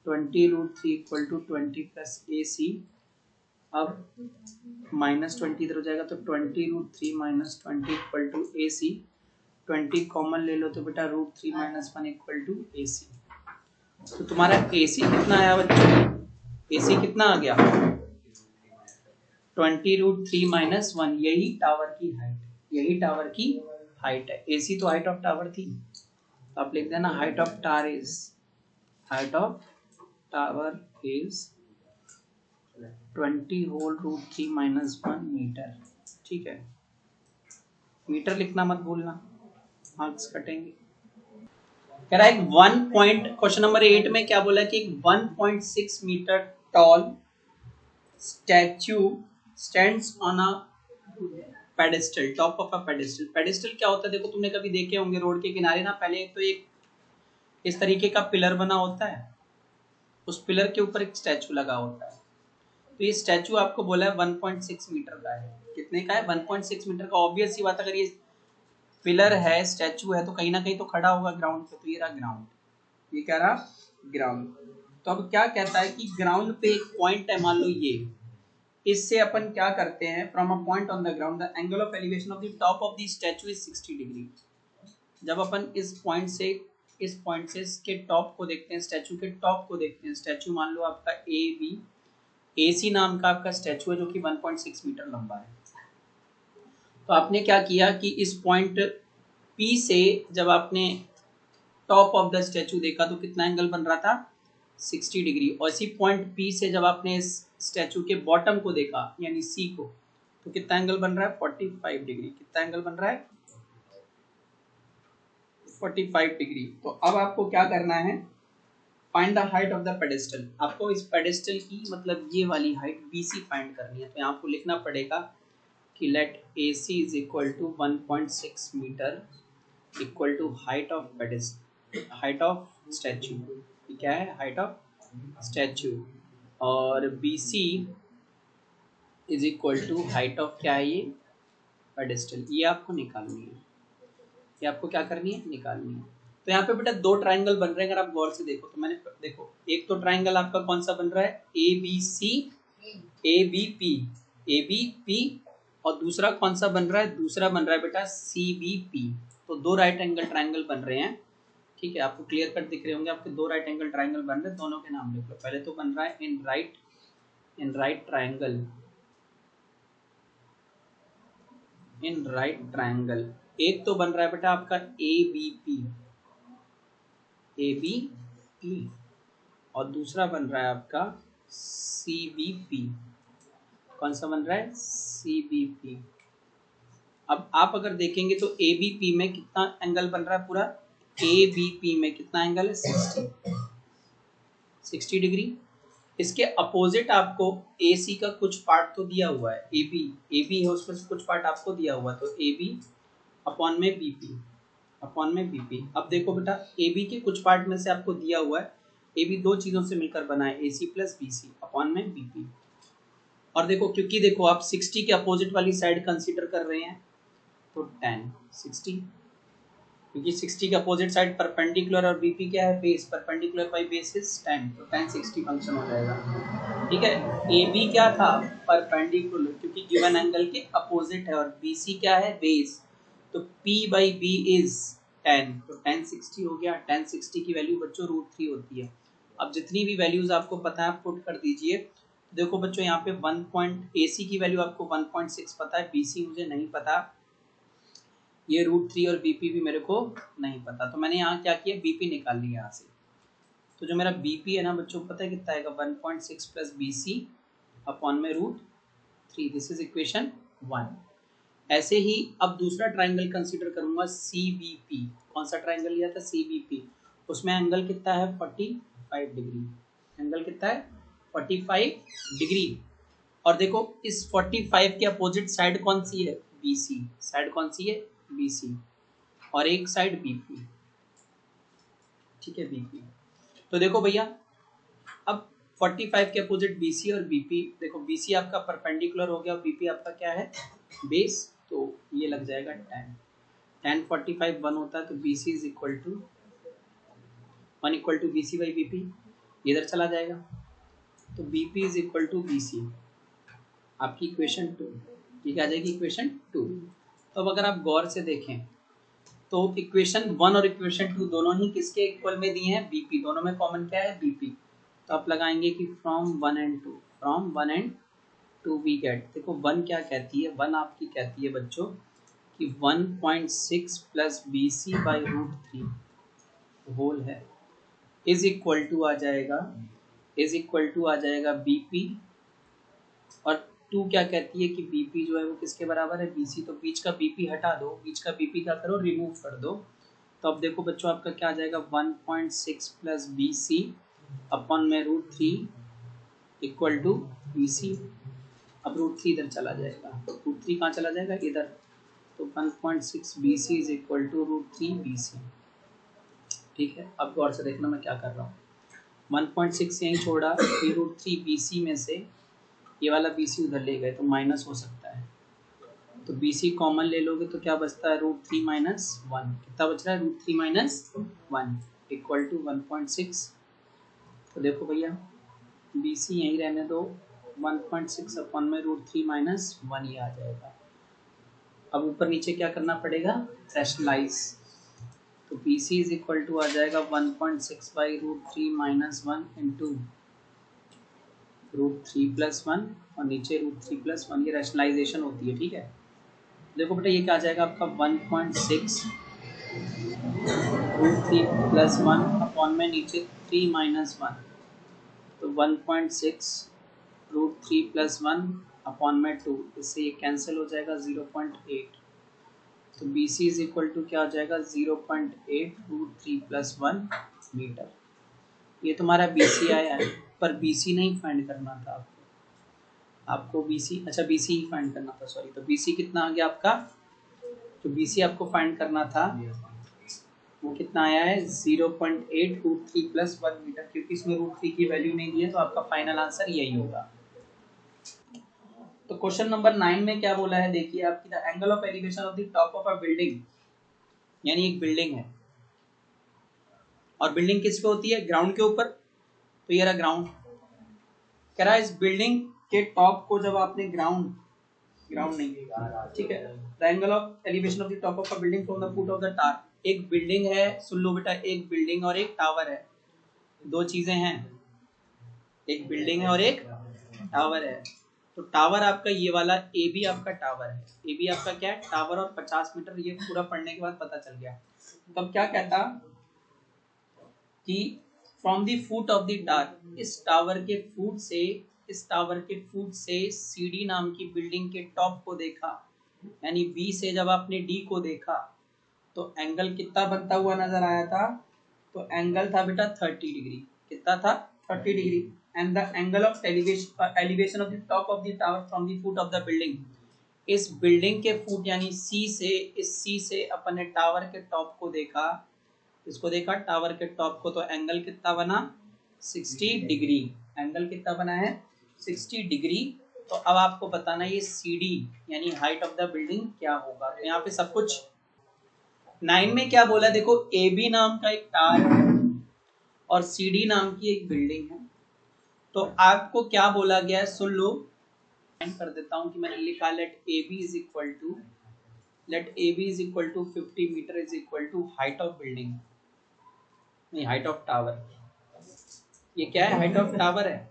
20 √3 equal to 20 plus A C, अब -20 इधर हो जाएगा, तो 20 √3 minus 20 equal to A C, 20 common ले लो तो बेटा √3 माइनस 1 इक्वल टू ए सी। तो तुम्हारा ए सी कितना आया बच्चों, ए सी कितना आ गया 20 √3 माइनस 1, यही टावर की हाइट, यही टावर की हाइट है। ए सी तो हाइट ऑफ टावर थी, तो आप लिख देना height of tower is 20 whole √3 minus 1 metre. ठीक है, मीटर लिखना मत भूलना, मार्क्स कटेंगे। कह रहा है 1 पॉइंट, क्वेश्चन नंबर 8 में क्या बोला कि 1.6 metre tall statue stands on a pedestal, top of a pedestal. Pedestal क्या होता है, देखो तुमने कभी देखे होंगे रोड के किनारे ना, पहले तो एक इस तरीके का पिलर बना होता है, उस पिलर के ऊपर एक स्टैचू लगा होता है। तो ये स्टैचू आपको बोला है 1.6 मीटर का है। कितने का है? 1.6 मीटर का। ऑब्वियस सी बात, अगर ये पिलर है, स्टैचू है, तो कहीं ना कहीं तो खड़ा होगा ग्राउंड पे। तो ये रहा ग्राउंड, ये क्या रहा? ग्राउंड। तो अब क्या कहता है कि ग्राउंड पे एक पॉइंट है, मान लो ये, इससे अपन क्या करते हैं, from a point on the ground the angle of elevation of the top of the statue is 60 degree. जब अपन इस पॉइंट से इसके टॉप को देखते हैं, स्टैचू के टॉप को देखते हैं, स्टैचू मान लो आपका ए सी नाम का आपका स्टैचू है जो कि 1.6 मीटर लंबा है। तो आपने क्या किया कि इस पॉइंट पी से जब आपने टॉप ऑफ द स्टैचू देखा तो कितना एंगल बन रहा था? 60 डिग्री। और इसी पॉइंट पी से जब आपने इस स्टैचू के बॉटम को देखा यानी सी को, तो कितना एंगल बन रहा है? 45 डिग्री। कितना एंगल बन रहा है? 45 डिग्री। तो अब आपको क्या करना है? Find the height of the pedestal. आपको इस पेडेस्टल की मतलब ये वाली हाइट BC फाइंड करनी है। तो यहाँ आपको लिखना पड़ेगा कि let AC is equal to 1.6 metre equal to height of pedestal, height of statue. क्या है? Height of statue. और BC is equal to height of क्या है? ये पेडेस्टल। ये आपको निकालनी है, ये आपको क्या करनी है? निकालनी है। तो यहाँ पे बेटा दो ट्राइंगल बन रहे हैं, अगर आप गौर से देखो तो। मैंने देखो, एक तो ट्राइंगल आपका कौन सा बन रहा है? ABC ABP ABP। और दूसरा कौन सा बन रहा है? दूसरा बन रहा है बेटा CBP। तो दो राइट एंगल ट्राइंगल बन रहे हैं। ठीक है, आपको क्लियर कट दिख रहे होंगे, आपके दो राइट एंगल ट्राइंगल बन रहे हैं। दोनों के नाम लिख लो। पहले तो बन रहा है in right triangle, in right triangle. एक तो बन रहा है बेटा आपका ABP और दूसरा बन रहा है आपका CBP। कौन सा बन रहा है? CBP। अब आप अगर देखेंगे तो ABP में कितना एंगल बन रहा है? पूरा ABP में कितना एंगल है? 60 डिग्री। इसके अपोजिट आपको AC का कुछ पार्ट तो दिया हुआ है, AB है, उसमें से कुछ पार्ट आपको दिया हुआ है। तो AB अपॉन में BP। अब देखो बेटा, AB के कुछ पार्ट में से आपको दिया हुआ है, AB दो चीजों से मिलकर बना है, AC प्लस BC अपॉन में BP। और देखो, क्योंकि देखो आप 60 के अपोजिट वाली साइड कंसीडर कर रहे हैं, तो tan 60, क्योंकि 60 के अपोजिट साइड परपेंडिकुलर और BP क्या है? Base. Perpendicular by base is tan, तो tan 60 फंक्शन हो जाएगा। ठीक है, AB क्या था? परपेंडिकुलर, क्योंकि गिवन एंगल के अपोजिट है, और BC क्या है? बेस। तो P by B is tan, तो tan 60 हो गया। tan 60 की वैल्यू बच्चों √3 होती है। अब जितनी भी वैल्यूज आपको पता है आप पुट कर दीजिए। देखो बच्चों, यहाँ पे AC की वैल्यू आपको 1.6 पता है, BC मुझे नहीं पता, ये √3 और BP भी मेरे को नहीं पता। तो मैंने यहाँ क्या किया? BP निकाल लिया यहाँ से। तो जो मेरा BP है ना बच्चों, पता है कितना आएगा? 1.6 प्लस BC अपॉन में √3। This is equation 1। ऐसे ही अब दूसरा ट्राइंगल कंसीडर करूंगा CBP। कौन सा ट्राइंगल लिया था? CBP। उसमें एंगल कितना है? 45 डिग्री। एंगल कितना है? 45 डिग्री। और देखो, इस 45 के अपोजिट साइड कौन सी है? BC। साइड कौन सी है? BC। और एक साइड BP। ठीक है, BP। तो देखो भैया, अब 45 के अपोजिट BC और BP। देखो, BC आपका परपेंडिकुलर हो गया और BP आपका क्या है? बेस। तो ये लग जाएगा tan 45 1 होता है, तो BC is equal to 1 equal to BC by BP। इधर चला जाएगा, तो BP is equal to BC। आपकी इक्वेशन 2, ठीक आ जाएगी इक्वेशन 2। तो अब अगर आप गौर से देखें तो इक्वेशन 1 और इक्वेशन 2 दोनों ही किसके इक्वल में दिए हैं? BP। दोनों में कॉमन क्या है? BP। तो आप लगाएंगे कि फ्रॉम 1 एंड 2 वी गेट। देखो 1 क्या कहती है? 1 आपकी कहती है बच्चों कि 1.6 प्लस BC बाई √3 होल है इज इक्वल टू आ जाएगा BP। और 2 क्या कहती है कि BP जो है वो किसके बराबर है? BC। तो बीच का BP हटा दो, बीच का BP क्या करो? रिमूव कर दो। तो अब देखो बच्चों आपका क्या आ जाएगा 1.6 प्लस बी सी अपॉन में √3 इक्वल टू बी सी। अब √3 इधर चला जाएगा, √3 कहाँ चला जाएगा इधर, तो 1.6 B C is equal to √3 B C. ठीक है, अब गौर से देखना मैं क्या कर रहा हूँ, 1.6 यहीं छोड़ा, फिर √3 बी सी में से ये वाला बी सी उधर ले गए तो माइनस हो सकता है, तो बी सी कॉमन ले लोगे तो क्या बचता है √3 माइनस 1, कितना बच रहा है √3 माइनस 1 इक्वल टू 1.6। तो देखो भैया बी सी यहीं रहने दो, 1.6 अपॉन में √3 माइनस 1 ये आ जाएगा। अब ऊपर नीचे क्या करना पड़ेगा, रैशनलाइज, तो B C is equal to आ जाएगा 1.6 बाई √3 माइनस 1 इंटू √3 प्लस 1 और नीचे √3 प्लस 1, ये रैशनलाइजेशन होती है। ठीक है, देखो बेटा ये क्या आ जाएगा आपका 1.6 √3 प्लस 1 अपॉन में नीचे 3 माइनस 1, तो 1.6 √3 प्लस 1 अपॉन में 2, इससे ये कैंसिल हो जाएगा 0.8, तो B C is equal to क्या हो जाएगा 0.8 √3 प्लस 1 मीटर। ये तुम्हारा बी सी आया है, पर बी सी नहीं फाइंड करना था आपको बी सी, अच्छा बी सी ही फाइंड करना था, सॉरी। तो बी सी कितना आ गया आपका, तो बी सी आपको फाइंड करना था वो कितना आया है 0.8 √3 प्लस 1 मीटर, क्योंकि इसमें √3 की वैल्यू नहीं दी है, तो आपका फाइनल आंसर यही होगा। तो क्वेश्चन नंबर 9 में क्या बोला है देखिए आपकी, the angle of elevation of the top of a building, यानी एक बिल्डिंग है और बिल्डिंग किस पे होती है, ग्राउंड के ऊपर, तो ये रहा ग्राउंड। कह रहा है इस बिल्डिंग के टॉप को जब आपने ग्राउंड नहीं, ठीक है, the angle of elevation of the top of a building from the foot of the tower, एक बिल्डिंग है, सुन लो बेटा, एक बिल्डिंग और एक टावर है, दो चीजें हैं, एक बिल्डिंग है और एक टावर है। तो टावर आपका ये वाला ए बी आपका टावर है, ए बी आपका क्या है टावर, और 50 मीटर, ये पूरा पढ़ने के बाद पता चल गया। तो अब क्या कहता कि from the foot of the tower, इस टावर के फुट से सीडी नाम की बिल्डिंग के टॉप को देखा, यानी बी से जब आपने डी को देखा तो एंगल कितना बनता हुआ नजर आया था, तो एंगल था बेटा 30 डिग्री, कितना था 30 degree. And the angle of elevation of the top of the tower from the foot of the building, इस बिल्डिंग के फुट यानी सी से, इस सी से अपने टावर के टॉप को देखा, इसको देखा टावर के टॉप को, तो एंगल कितना बना 60 डिग्री, एंगल कितना बना है 60 डिग्री। तो अब आपको बताना ये सी डी यानी हाइट ऑफ द बिल्डिंग क्या होगा। तो यहाँ पे सब कुछ 9 में क्या बोला देखो, ए बी नाम का एक टावर है और सी डी नाम की एक बिल्डिंग है। तो आपको क्या बोला गया है सुन लो, कर देता हूं कि मैंने लिखा let A B is equal to 50 metre is equal to height of building, नहीं हाइट ऑफ टावर। ये क्या है, हाइट ऑफ टावर है,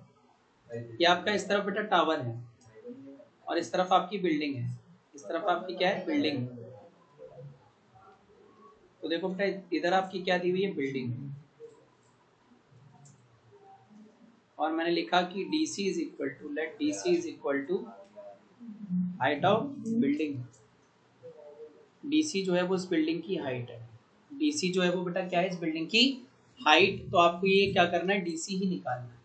ये आपका इस तरफ बेटा टावर है और इस तरफ आपकी बिल्डिंग है, इस तरफ आपकी क्या है बिल्डिंग। तो देखो बेटा इधर आपकी क्या दी हुई है बिल्डिंग, और मैंने लिखा कि DC is equal to, let DC is equal to height of building. DC जो है वो इस बिल्डिंग की हाइट है, DC जो है वो बेटा क्या है इस बिल्डिंग की हाइट। तो आपको ये क्या करना है DC ही निकालना है।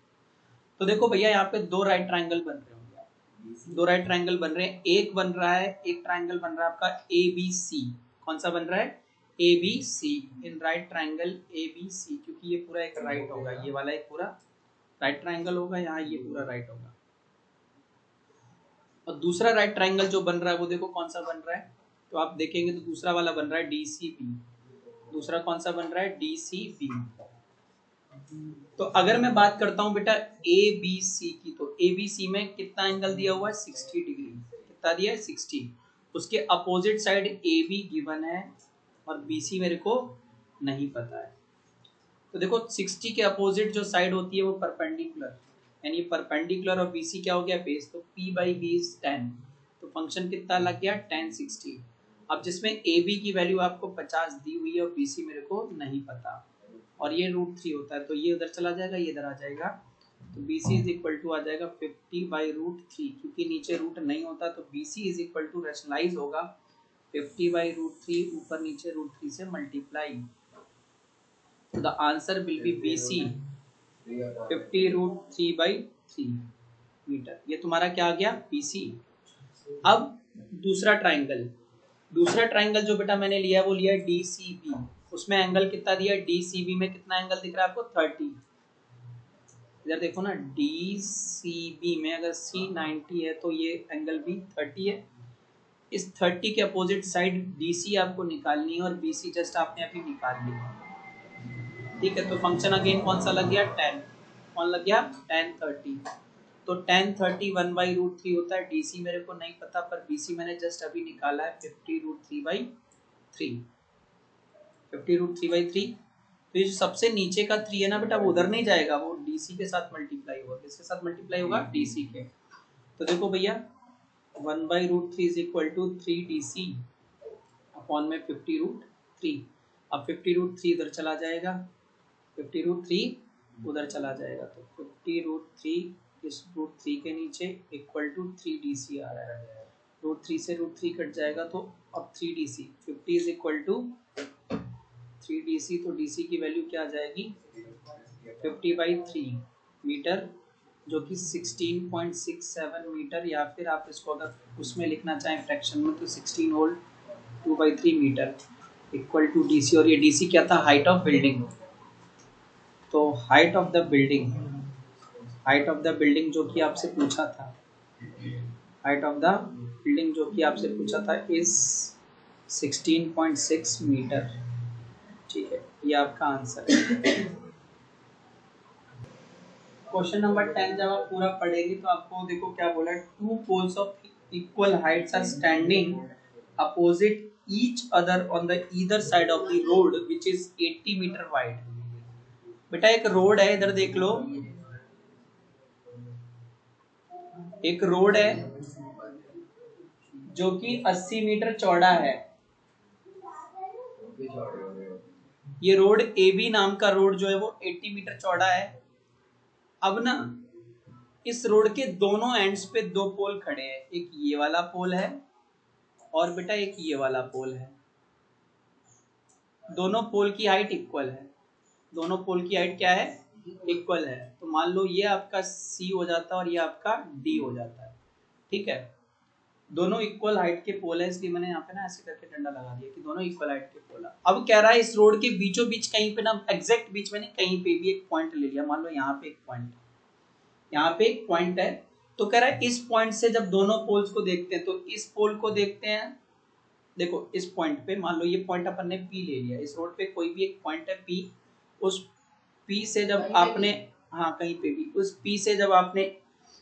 तो देखो भैया यहाँ पे दो राइट ट्रायंगल बन रहे होंगे, दो राइट ट्रायंगल बन रहे हैं, एक बन रहा है, एक ट्रायंगल बन रहा है आपका ABC, कौन सा बन रहा है ABC, in right triangle ABC, क्योंकि ये पूरा एक राइट होगा, ये वाला एक पूरा राइट ट्रायंगल होगा, यहाँ ये पूरा राइट होगा। और दूसरा राइट ट्रायंगल जो बन रहा है वो देखो कौन सा बन रहा है, तो आप देखेंगे तो दूसरा वाला बन रहा है DCB, दूसरा कौन सा बन रहा है DCB। तो अगर मैं बात करता हूं बेटा ABC की, तो ABC में कितना एंगल दिया हुआ है 60 डिग्री, कितना दिया है 60, उसके अपोजिट साइड AB गिवन है और BC मेरे को नहीं पता है। तो देखो 60 के अपोजिट जो साइड होती है वो परपेंडिकुलर, यानी परपेंडिकुलर और BC क्या हो गया बेस, तो P/B इज 10, तो फंक्शन कितना लग गया tan 60। अब जिसमें AB की वैल्यू आपको 50 दी हुई है और BC मेरे को नहीं पता, और ये √3 होता है, तो ये उधर चला जाएगा, ये इधर आ जाएगा, तो BC इज इक्वल टू आ जाएगा 50/√3, क्योंकि नीचे रूट नहीं होता तो BC is equal to rationalise होगा 50/√3, ऊपर नीचे √3 से मल्टीप्लाई, तो the answer will be BC 50√3/3 metre. ये तुम्हारा क्या आ गया BC। अब दूसरा ट्राइंगल जो बेटा मैंने लिया वो लिया DCB। उसमें एंगल कितना दिया DCB में कितना एंगल दिख रहा है आपको 30। इधर देखो ना DCB में अगर C 90 है तो ये एंगल भी 30 है। इस 30 के अपोजिट साइड DC आपको निकालनी है और BC जस्ट आपने अभी निकाल लिया। ठीक है, तो फंक्शन अगेन कौन सा लग गया tan। कौन लग गया tan 30। तो tan 30 1/√3 होता है। DC मेरे को नहीं पता पर BC मैंने जस्ट अभी निकाला है 50√3/3। 50√3/3। तो ये जो सबसे नीचे का 3 है ना बेटा वो उधर नहीं जाएगा, वो DC के साथ मल्टीप्लाई होगा। किसके साथ मल्टीप्लाई होगा DC के। तो देखो भैया 1/√3 is equal to 3DC upon में 50√3। अब 50√3 इधर चला जाएगा, 50√3 उधर चला जाएगा, तो 50√3 इस √3 के नीचे इक्वल टू 3DC आ रहा है। √3 से √3 कट जाएगा तो अब 3DC 50 is equal to 3DC। तो DC की वैल्यू क्या आ जाएगी 50/3 मीटर, जो कि 16.67 मीटर, या फिर आप इसको अगर उसमें लिखना चाहें फ्रैक्शन में तो 16 whole 2/3 metre equal to DC। और ये DC क्या था हाइट ऑफ बिल्डिंग। तो हाइट ऑफ द बिल्डिंग जो कि आपसे पूछा था, हाइट ऑफ द बिल्डिंग जो कि आपसे पूछा था इज 16.6 मीटर। ठीक है, ये आपका आंसर है। क्वेश्चन नंबर 10 जब आप पूरा पढ़ेंगे तो आपको देखो क्या बोला है, 2 poles of equal heights are standing opposite each other on the either side of the road which is 80 metre wide. बेटा एक रोड है, इधर देख लो, एक रोड है जो कि 80 मीटर चौड़ा है। ये रोड AB नाम का रोड जो है वो 80 मीटर चौड़ा है। अब ना इस रोड के दोनों एंड्स पे 2 पोल खड़े हैं, एक ये वाला पोल है और बेटा एक ये वाला पोल है। दोनों पोल की हाइट इक्वल है। दोनों पोल की हाइट क्या है इक्वल है। तो मान लो ये आपका C हो जाता है और ये आपका D हो जाता है। ठीक है, दोनों इक्वल हाइट के पोल है, इसलिए मैंने यहाँ पे ना ऐसे करके डंडा लगा दिया कि दोनों इक्वल हाइट के पोल है। अब कह रहा है इस रोड के बीचों बीच कहीं पे ना, एग्जैक्ट बीच में नहीं, कहीं पे भी एक पॉइंट ले लिया। मान लो यहाँ पे एक पॉइंट, यहाँ पे एक पॉइंट है। तो कह रहा है इस पॉइंट से जब दोनों पोल्स को देखते हैं तो इस पोल को देखते हैं। देखो इस पॉइंट पे मान लो ये पॉइंट अपन ने P ले लिया, इस रोड पे कोई भी एक पॉइंट है P। उस P से जब आपने, हाँ कहीं पे भी, उस P से जब आपने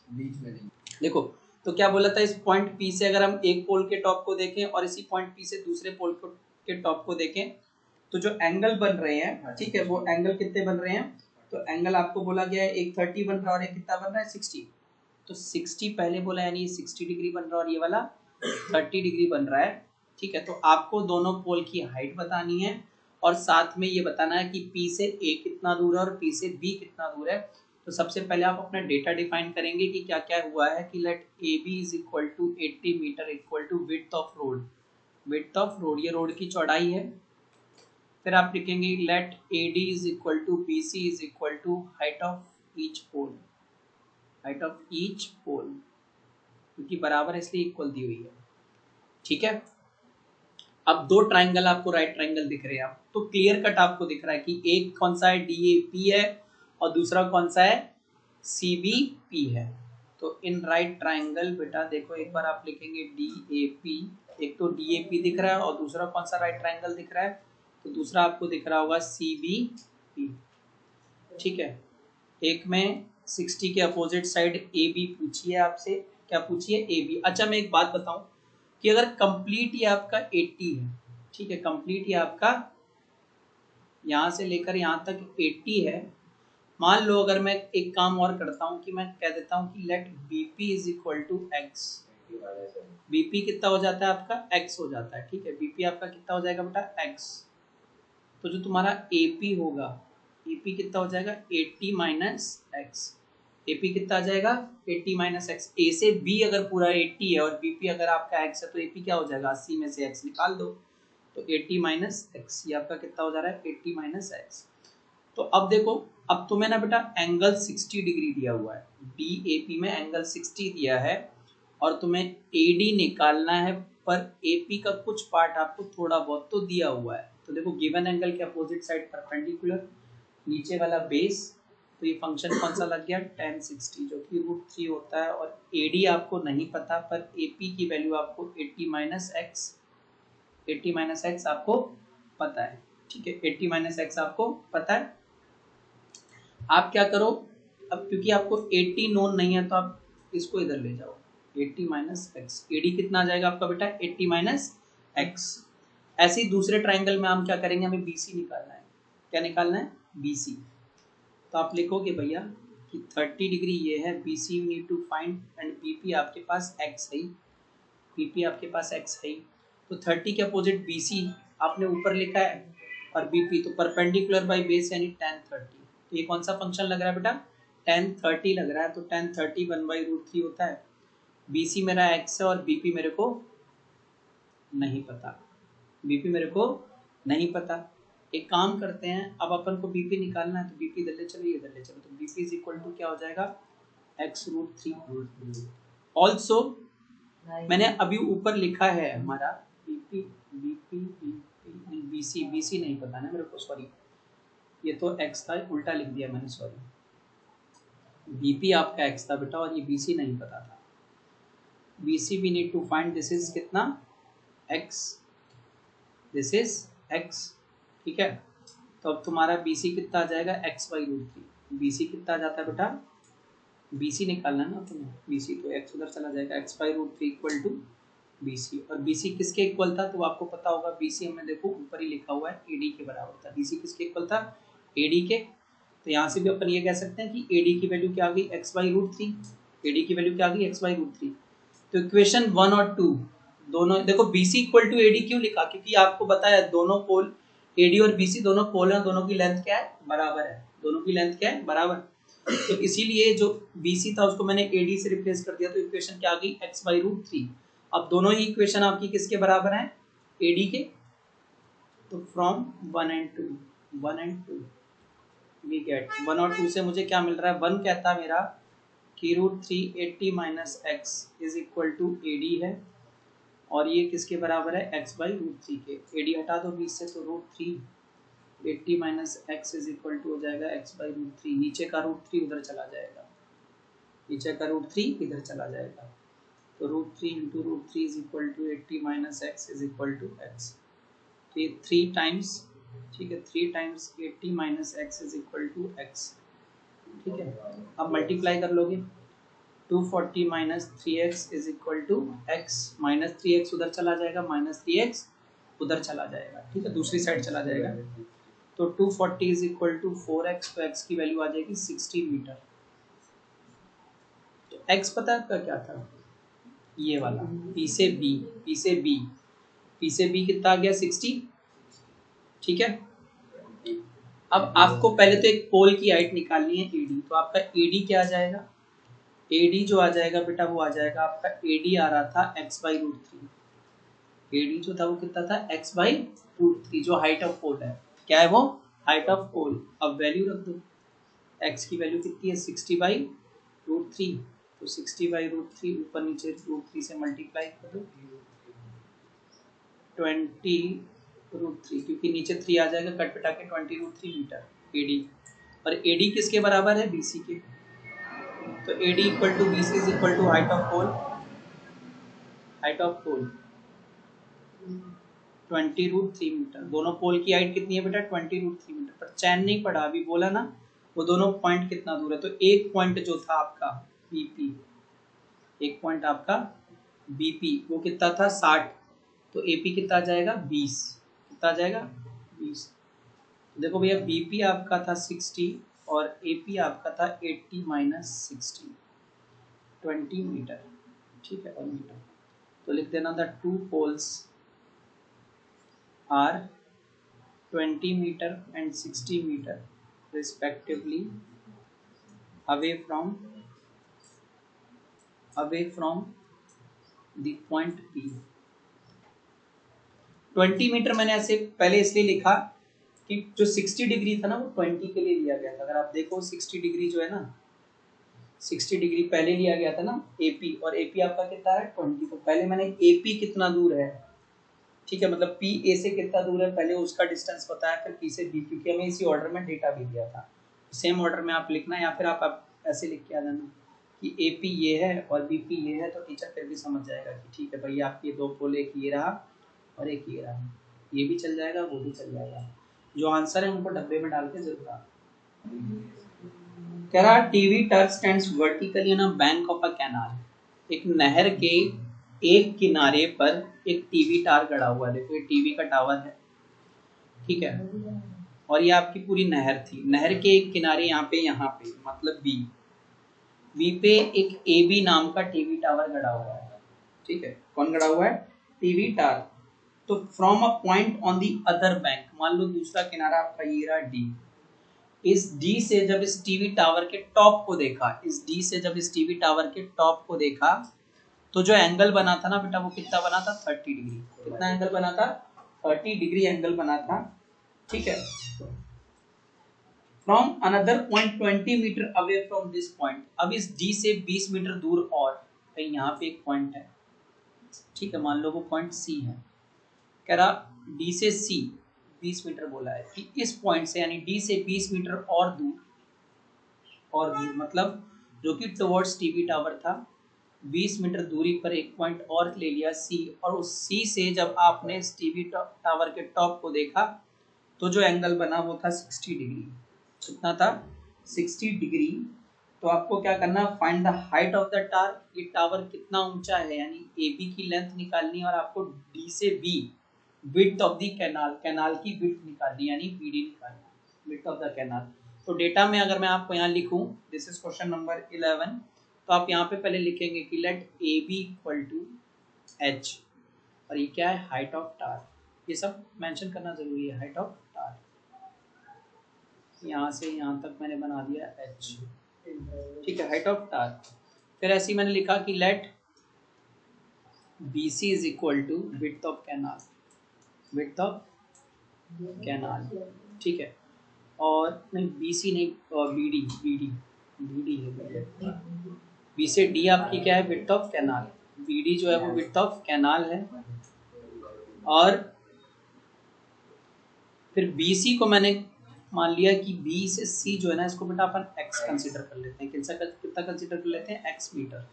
बीच में नहीं, देखो तो क्या बोला था, इस पॉइंट P से अगर हम एक पोल के टॉप को देखें और इसी पॉइंट P से दूसरे पोल के टॉप को देखें तो जो एंगल बन रहे हैं, ठीक है, वो एंगल कितने बन रहे हैं। तो एंगल आपको बोला गया है एक 30 बन रहा है और एक कितना बन रहा है 60। तो 60 पहले बोला, यानी 60 डिग्री बन रहा है और ये वाला 30 डिग्री बन रहा है। ठीक है, तो आपको दोनों पोल की हाइट बतानी है और साथ में ये बताना है कि P से A कितना दूर है और P से B कितना दूर है। तो सबसे पहले आप अपना डेटा डिफाइन करेंगे कि क्या क्या हुआ है, कि let AB is equal to 80 metre equal to width of road. Width of road ये रोड की चौड़ाई है। फिर आप लिखेंगे let AD is equal to BC is equal to height of each pole. Height of each pole क्योंकि बराबर है इसलिए इक्वल दी हुई है। ठीक है, अब 2 ट्राइंगल आपको राइट ट्राइंगल दिख रहे हैं, आप तो क्लियर कट आपको दिख रहा है कि एक कौन सा है DAP है और दूसरा कौन सा है CBP है। तो इन राइट ट्राइंगल बेटा देखो एक बार आप लिखेंगे DAP, एक तो DAP दिख रहा है और दूसरा कौन सा राइट ट्राइंगल दिख रहा है, तो दूसरा आपको दिख रहा होगा CBP। ठीक है, एक में 60 के अपोजिट साइड AB पूछी है आपसे, क्या पूछी है AB। अच्छा मैं एक बात बताऊं कि अगर कंप्लीट ये आपका 80 है, ठीक है, कंप्लीट ये आपका यहाँ से लेकर यहाँ तक 80 है। मान लो अगर मैं एक काम और करता हूँ कि मैं कह देता हूँ कि let BP is equal to X। BP कितना हो जाता है आपका X हो जाता है। ठीक है, BP आपका कितना हो जाएगा बेटा X। तो जो तुम्हारा AP होगा, AP कितना हो जाएगा 80 माइनस X। AP कितना आ जाएगा 80 माइनस X। A से B अगर पूरा 80 है और BP अगर आपका X है तो AP क्या हो जाएगा 80 में से X निकाल दो, तो 80 माइनस X। ये आपका कितना हो जा रहा है 80 माइनस X। तो अब देखो, अब तुम्हें ना बेटा एंगल 60 डिग्री दिया हुआ है, DAP में एंगल 60 दिया है और तुम्हें AD निकालना है, पर AP का कुछ पार्ट आपको थोड़ा बहुत तो दिया हुआ है। तो देखो गिवन एंगल के अपोजिट साइड परपेंडिकुलर, नीचे वाला बेस, तो ये फंक्शन कौन सा लग गया tan 60 जो कि √3 होता है, और AD आपको नहीं पता, पर AP की वैल्यू आपको 80 माइनस एक्स आपको पता है। ठीक है, 80 माइनस एक्स आपको पता है। आप क्या करो, अब क्योंकि आपको 80 नोन नहीं है तो आप इसको इधर ले जाओ, 80 माइनस एक्स, एडी कितना आ जाएगा आपका बेटा 80 माइनस एक्स। ऐसे ही दूसरे ट्राइंगल में हम क्या करेंगे, हमें BC निकालना है। क्या निकालना है, BC। तो आप लिखोगे भैया कि 30 डिग्री ये है, BC you need to find, and BP आपके पास x है, BP आपके पास x है। तो 30 के अपोजिट BC आपने ऊपर लिखा है, और BP तो परपेंडिकुलर बाय बेस यानी tan 30। तो ये कौन सा फंक्शन लग रहा है बेटा, tan 30 लग रहा है। तो tan 30 1/√3 होता है। BC मेरा x है और BP मेरे को नहीं पता, BP मेरे को नहीं पता। एक काम करते हैं, अब अपन को BP निकालना है, तो BP इधर ले चलो, इधर ले चलो, तो BP इज इक्वल टू क्या हो जाएगा x√3। ऑल्सो मैंने अभी ऊपर लिखा है हमारा BP नहीं, BC नहीं पता ना मेरे को, सॉरी, ये तो x था, उल्टा लिख दिया मैंने, सॉरी। BP आपका x था बेटा और ये BC नहीं पता था। BC we need to find, this is कितना x, दिस इज x। ठीक है, तो अब तुम्हारा BC कितना आ जाएगा x/√3। BC कितना आ जाता है बेटा, BC निकालना है ना तुम्हें, BC तो x उधर चला जाएगा, x/√3 इक्वल टू BC। और BC किसके इक्वल था, तो आपको पता होगा, BC हमने देखो ऊपर ही लिखा हुआ है AD के बराबर था। BC किसके इक्वल था, AD के। तो यहाँ से भी अपन ये कह सकते हैं कि AD की वैल्यू क्या आ गई x/√3, AD की वैल्यू क्या आ गई x/√3। तो इक्वेशन 1 और 2 दोनों देखो, BC इक्वल टू AD क्यों लिखा, क्योंकि आपको बताया दोनों पोल AD और BC दोनों पोल हैं, दोनों की लेंथ क्या है, बराबर है, दोनों की लेंथ क्या है, बराबर। तो इसीलिए जो BC था उसको मैंने AD से रिप्लेस कर दिया, तो इक्वेशन क्या आ गई x/√3। अब दोनों ही इक्वेशन आपकी किसके बराबर हैं, AD के। तो फ्रॉम 1 and 2 वी गेट 1 और 2 से मुझे क्या मिल रहा है, 1 कहता है मेरा कि √3 80 minus X is equal to AD है, और ये किसके बराबर है, x/√3 के। AD हटा दो 20 से, तो √3 80 minus X is equal to हो जाएगा x/√3। नीचे का √3 उधर चला जाएगा, नीचे का √3 इधर चला जाएगा, तो √3 into √3 is equal to 80 minus X is equal to x। तो ये 3 टाइम्स, ठीक है, 3 times 80 minus X is equal to x। ठीक है, अब मल्टीप्लाई कर लोगे, 240 minus 3x is equal to x, minus 3x उधर चला जाएगा, माइनस 3x उधर चला जाएगा, ठीक है, दूसरी साइड चला जाएगा। तो 240 इज इक्वल टू 4x, तो x की वैल्यू आ जाएगी 60 मीटर। तो x पता है आपका क्या था, ये वाला, P से B कितना आ गया 60। ठीक है, अब आपको पहले तो एक पोल की हाइट निकालनी है AD। तो आपका AD क्या आ जाएगा, AD जो आ जाएगा बेटा वो आ जाएगा आपका, AD आ रहा था x/√3। AD जो था वो कितना था, x/√3, जो हाइट ऑफ पोल है। क्या है वो, हाइट ऑफ पोल। अब वैल्यू रख दो, x की वैल्यू कितनी है 60/√3। तो 60/√3 ऊपर नीचे √3 से मल्टीप्लाई कर दो, 20√3, क्योंकि नीचे 3 आ जाएगा, कट पिटा के 20√3 मीटर AD। और AD किसके बराबर है, BC के। तो AD equal to BC is equal to height of pole, height of pole 20√3 metre. दोनों पोल की हाइट कितनी है बेटा 20√3 मीटर। पर चैन नहीं पड़ा, अभी बोला ना वो दोनों पॉइंट कितना दूर है। तो एक पॉइंट जो था आपका BP, एक पॉइंट आपका BP वो कितना था 60, तो AP कितना आ जाएगा 20, कितना आ जाएगा 20। देखो भैया BP आपका था 60 और AP आपका था 80 माइनस 60, 20 मीटर। ठीक है, और मीटर तो लिख देना, the two poles are 20 meter and 60 meter respectively away from the point P। 20 metre मैंने ऐसे पहले इसलिए लिखा कि जो 60 डिग्री था ना वो 20 के लिए लिया गया था। अगर आप देखो 60 डिग्री जो है ना, 60 डिग्री पहले लिया गया था ना एपी, और एपी आपका कितना है 20। तो पहले मैंने एपी कितना दूर है, ठीक है, मतलब पी ए से कितना दूर है पहले उसका डिस्टेंस बताया, फिर पी से बी, क्योंकि हमें इसी ऑर्डर में डेटा भी दिया था। सेम ऑर्डर में आप लिखना, या फिर आप ऐसे लिख के आ जाना कि ए पी ये है और बी पी ये है, तो टीचर फिर भी समझ जाएगा कि ठीक है भाई आपके दो पोल, एक ये रहा और एक ये रहा, ये भी चल जाएगा वो भी चल जाएगा। जो आंसर है उनको डब्बे में डाल के जरूर आ। कह रहा टीवी टर्च stands vertically on a bank of a canal. एक नहर के एक किनारे पर एक टीवी टावर गड़ा हुआ है। देखो ये टीवी का टावर है, ठीक है, और ये आपकी पूरी नहर थी। नहर के एक किनारे यहाँ पे मतलब बी पे एक ए बी नाम का टीवी टावर गड़ा हुआ है, ठीक है। कौन गड़ा हुआ है? TV tower. तो from a point on the other bank, मान लो दूसरा किनारा आपका ये रहा डी। इस डी से जब इस टीवी टावर के टॉप को देखा, इस डी से जब इस टीवी टावर के टॉप को देखा, तो जो एंगल बना था ना बेटा वो कितना बना था? 30 डिग्री। कितना एंगल बना था? 30 डिग्री एंगल बना था, ठीक है। From another point 20 metre away from this point. अब इस डी से 20 मीटर दूर और कहीं यहाँ पे एक पॉइंट है, ठीक है, मान लो वो पॉइंट सी है। कह रहा डी से सी 20 मीटर बोला है कि इस पॉइंट से यानी डी से 20 मीटर और दूर मतलब जो कि टुवर्ड्स टीवी टावर था, 20 मीटर दूरी पर एक पॉइंट और ले लिया सी, और उस सी से जब आपने इस टीवी टावर के टॉप को देखा तो जो एंगल बना वो था 60 डिग्री। कितना था? 60 डिग्री। तो आपको क्या करना? Find the height of the tower. ये टावर कितना ऊंचा है, यानी ए बी की लेंथ निकालनी है, और आपको डी से B width of the canal की विड्थ निकालनी, यानी बीडी निकालनी, विड्थ ऑफ द कैनाल। तो डेटा में अगर मैं आपको यहाँ लिखूं, दिस इज क्वेश्चन नंबर 11, तो आप यहाँ पे पहले लिखेंगे कि let A B equal to H, और ये क्या है? Height of tower. ये सब मेंशन करना जरूरी है, हाइट ऑफ टावर। यहाँ से यहाँ तक मैंने बना दिया एच, ठीक है, हाइट ऑफ टावर। फिर ऐसे ही मैंने लिखा कि let B C is equal to width of canal, width of canal, ठीक है। और नहीं बी सी नहीं, बी डी, बी डी है, बी से डी आपकी क्या है? Width of canal. B D जो है वो विड्थ ऑफ कैनाल है। और फिर बी सी को मैंने मान लिया कि बी से सी जो है ना, इसको बेटा अपन एक्स कंसीडर कर लेते हैं। कितना कंसीडर कर लेते हैं? एक्स मीटर,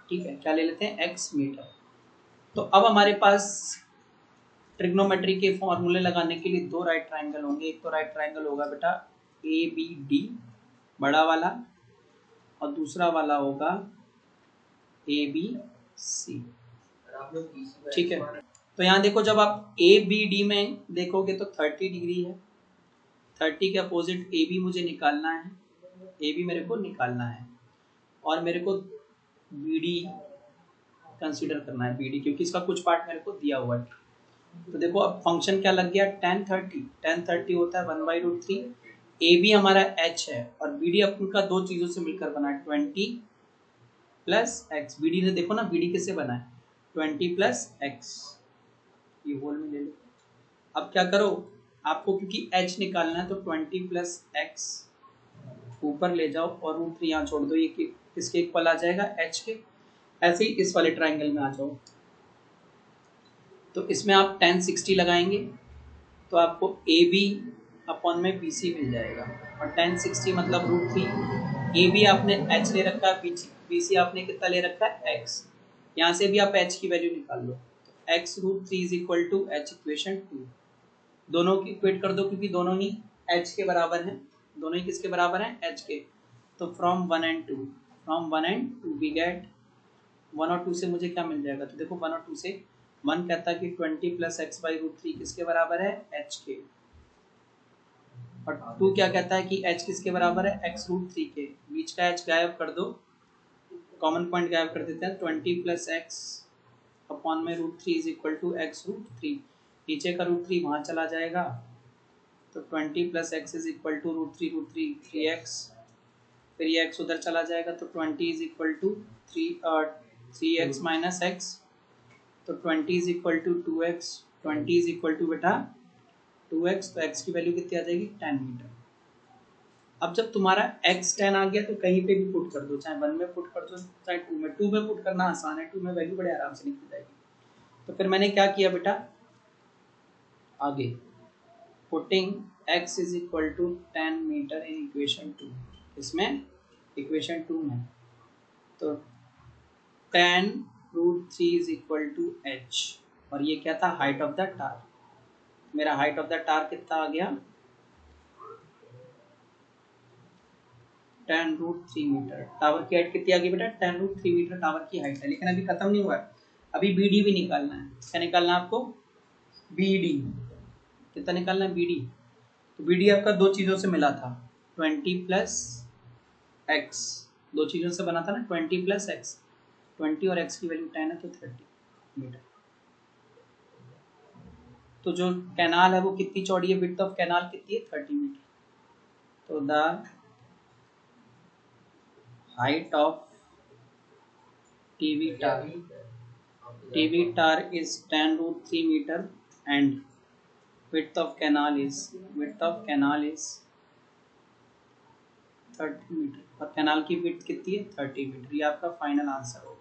ठीक है। क्या ले लेते हैं? X metre. तो अब हमारे पास ट्रिग्नोमेट्री के फॉर्मूले लगाने के लिए दो राइट ट्राइंगल होंगे। एक तो राइट ट्राइंगल होगा बेटा ए बी डी बड़ा वाला, और दूसरा वाला होगा ए बी सी, ठीक है। तो यहाँ देखो जब आप ए बी डी में देखोगे तो 30 डिग्री है, 30 के अपोजिट ए बी मुझे निकालना है, ए बी मेरे को निकालना है, और मेरे को बी डी कंसिडर करना है, बी डी, क्योंकि इसका कुछ पार्ट मेरे को दिया हुआ है। तो देखो अब फंक्शन क्या लग गया? tan 30 होता है 1/√3। ए बी हमारा h है और बी डी अपन का दो चीजों से मिलकर बना है, 20 प्लस एक्स। बी डी ने देखो ना, बी डी किससे बना है? 20 प्लस एक्स, ये होल में ले लो। अब क्या करो, आपको क्योंकि h निकालना है तो 20 प्लस एक्स ऊपर ले जाओ और √3 यहाँ छोड़ दो, ये किसके इक्वल आ जाएगा? h के। ऐसे ही इस वाले ट्राइंगल में आ जाओ, तो इसमें आप tan 60 लगाएंगे तो आपको ए बी अपॉन में बी सी मिल जाएगा, और tan 60 मतलब √3। ए बी आपने h ले रखा है, बी सी आपने कितना ले रखा है? x। यहाँ से भी आप h की वैल्यू निकाल लो, x √3 is equal to h equation 2। दोनों की इक्वेट कर दो क्योंकि दोनों ही h के बराबर हैं। दोनों ही किसके बराबर हैं? h के। तो फ्रॉम 1 and 2 वी गेट 1 और 2 से मुझे क्या मिल जाएगा? तो देखो 1 और 2 से 1 कहता है कि 20 प्लस एक्स बाई √3 किसके बराबर है? h के। और 2 क्या कहता है कि h किसके बराबर है? x √3 के। बीच का h गायब कर दो, कॉमन पॉइंट गायब कर देते हैं। 20 प्लस एक्स अपॉन में √3 इज इक्वल टू x √3। नीचे का √3 वहाँ चला जाएगा, तो 20 plus x is equal to √3 3x, फिर ये x उधर चला जाएगा, तो 20 is equal to 3x minus x, तो 20 is equal to 2x। 20 is equal to बेटा 2x, तो x की वैल्यू कितनी आ जाएगी 10 मीटर। अब जब तुम्हारा x 10 आ गया तो कहीं पे भी पुट कर दो, चाहे 1 में पुट कर दो चाहे 2 में। 2 में पुट करना आसान है, 2 में वैल्यू बड़े आराम से निकल जाएगी। तो फिर मैंने क्या किया बेटा, आगे putting x is equal to 10 metre in equation 2, इसमें इक्वेशन 2 में तो 10 root 3 is equal to h, और ये क्या था, हाइट ऑफ द टार। मेरा हाइट ऑफ द टार कितना आ गया 10 रूट 3 मीटर। टावर की हाइट कितनी आ गई बेटा 10 रूट 3 मीटर टावर की हाइट है। लेकिन अभी खत्म नहीं हुआ है, अभी BD भी निकालना है। क्या निकालना है आपको, BD कितना निकालना है BD। तो BD आपका दो चीजों से मिला था, 20 प्लस x, दो चीजों से बना था ना, 20 प्लस x, 20 और x की वैल्यू 10 है तो 30 मीटर। तो जो कैनाल है वो कितनी चौड़ी है, विड्थ ऑफ कैनाल कितनी है 30 मीटर। तो the height of TV tar is 10 root 3 meter and width of canal is 30 metre, और कैनाल की विड्थ कितनी है 30 मीटर। ये आपका फाइनल आंसर होगा।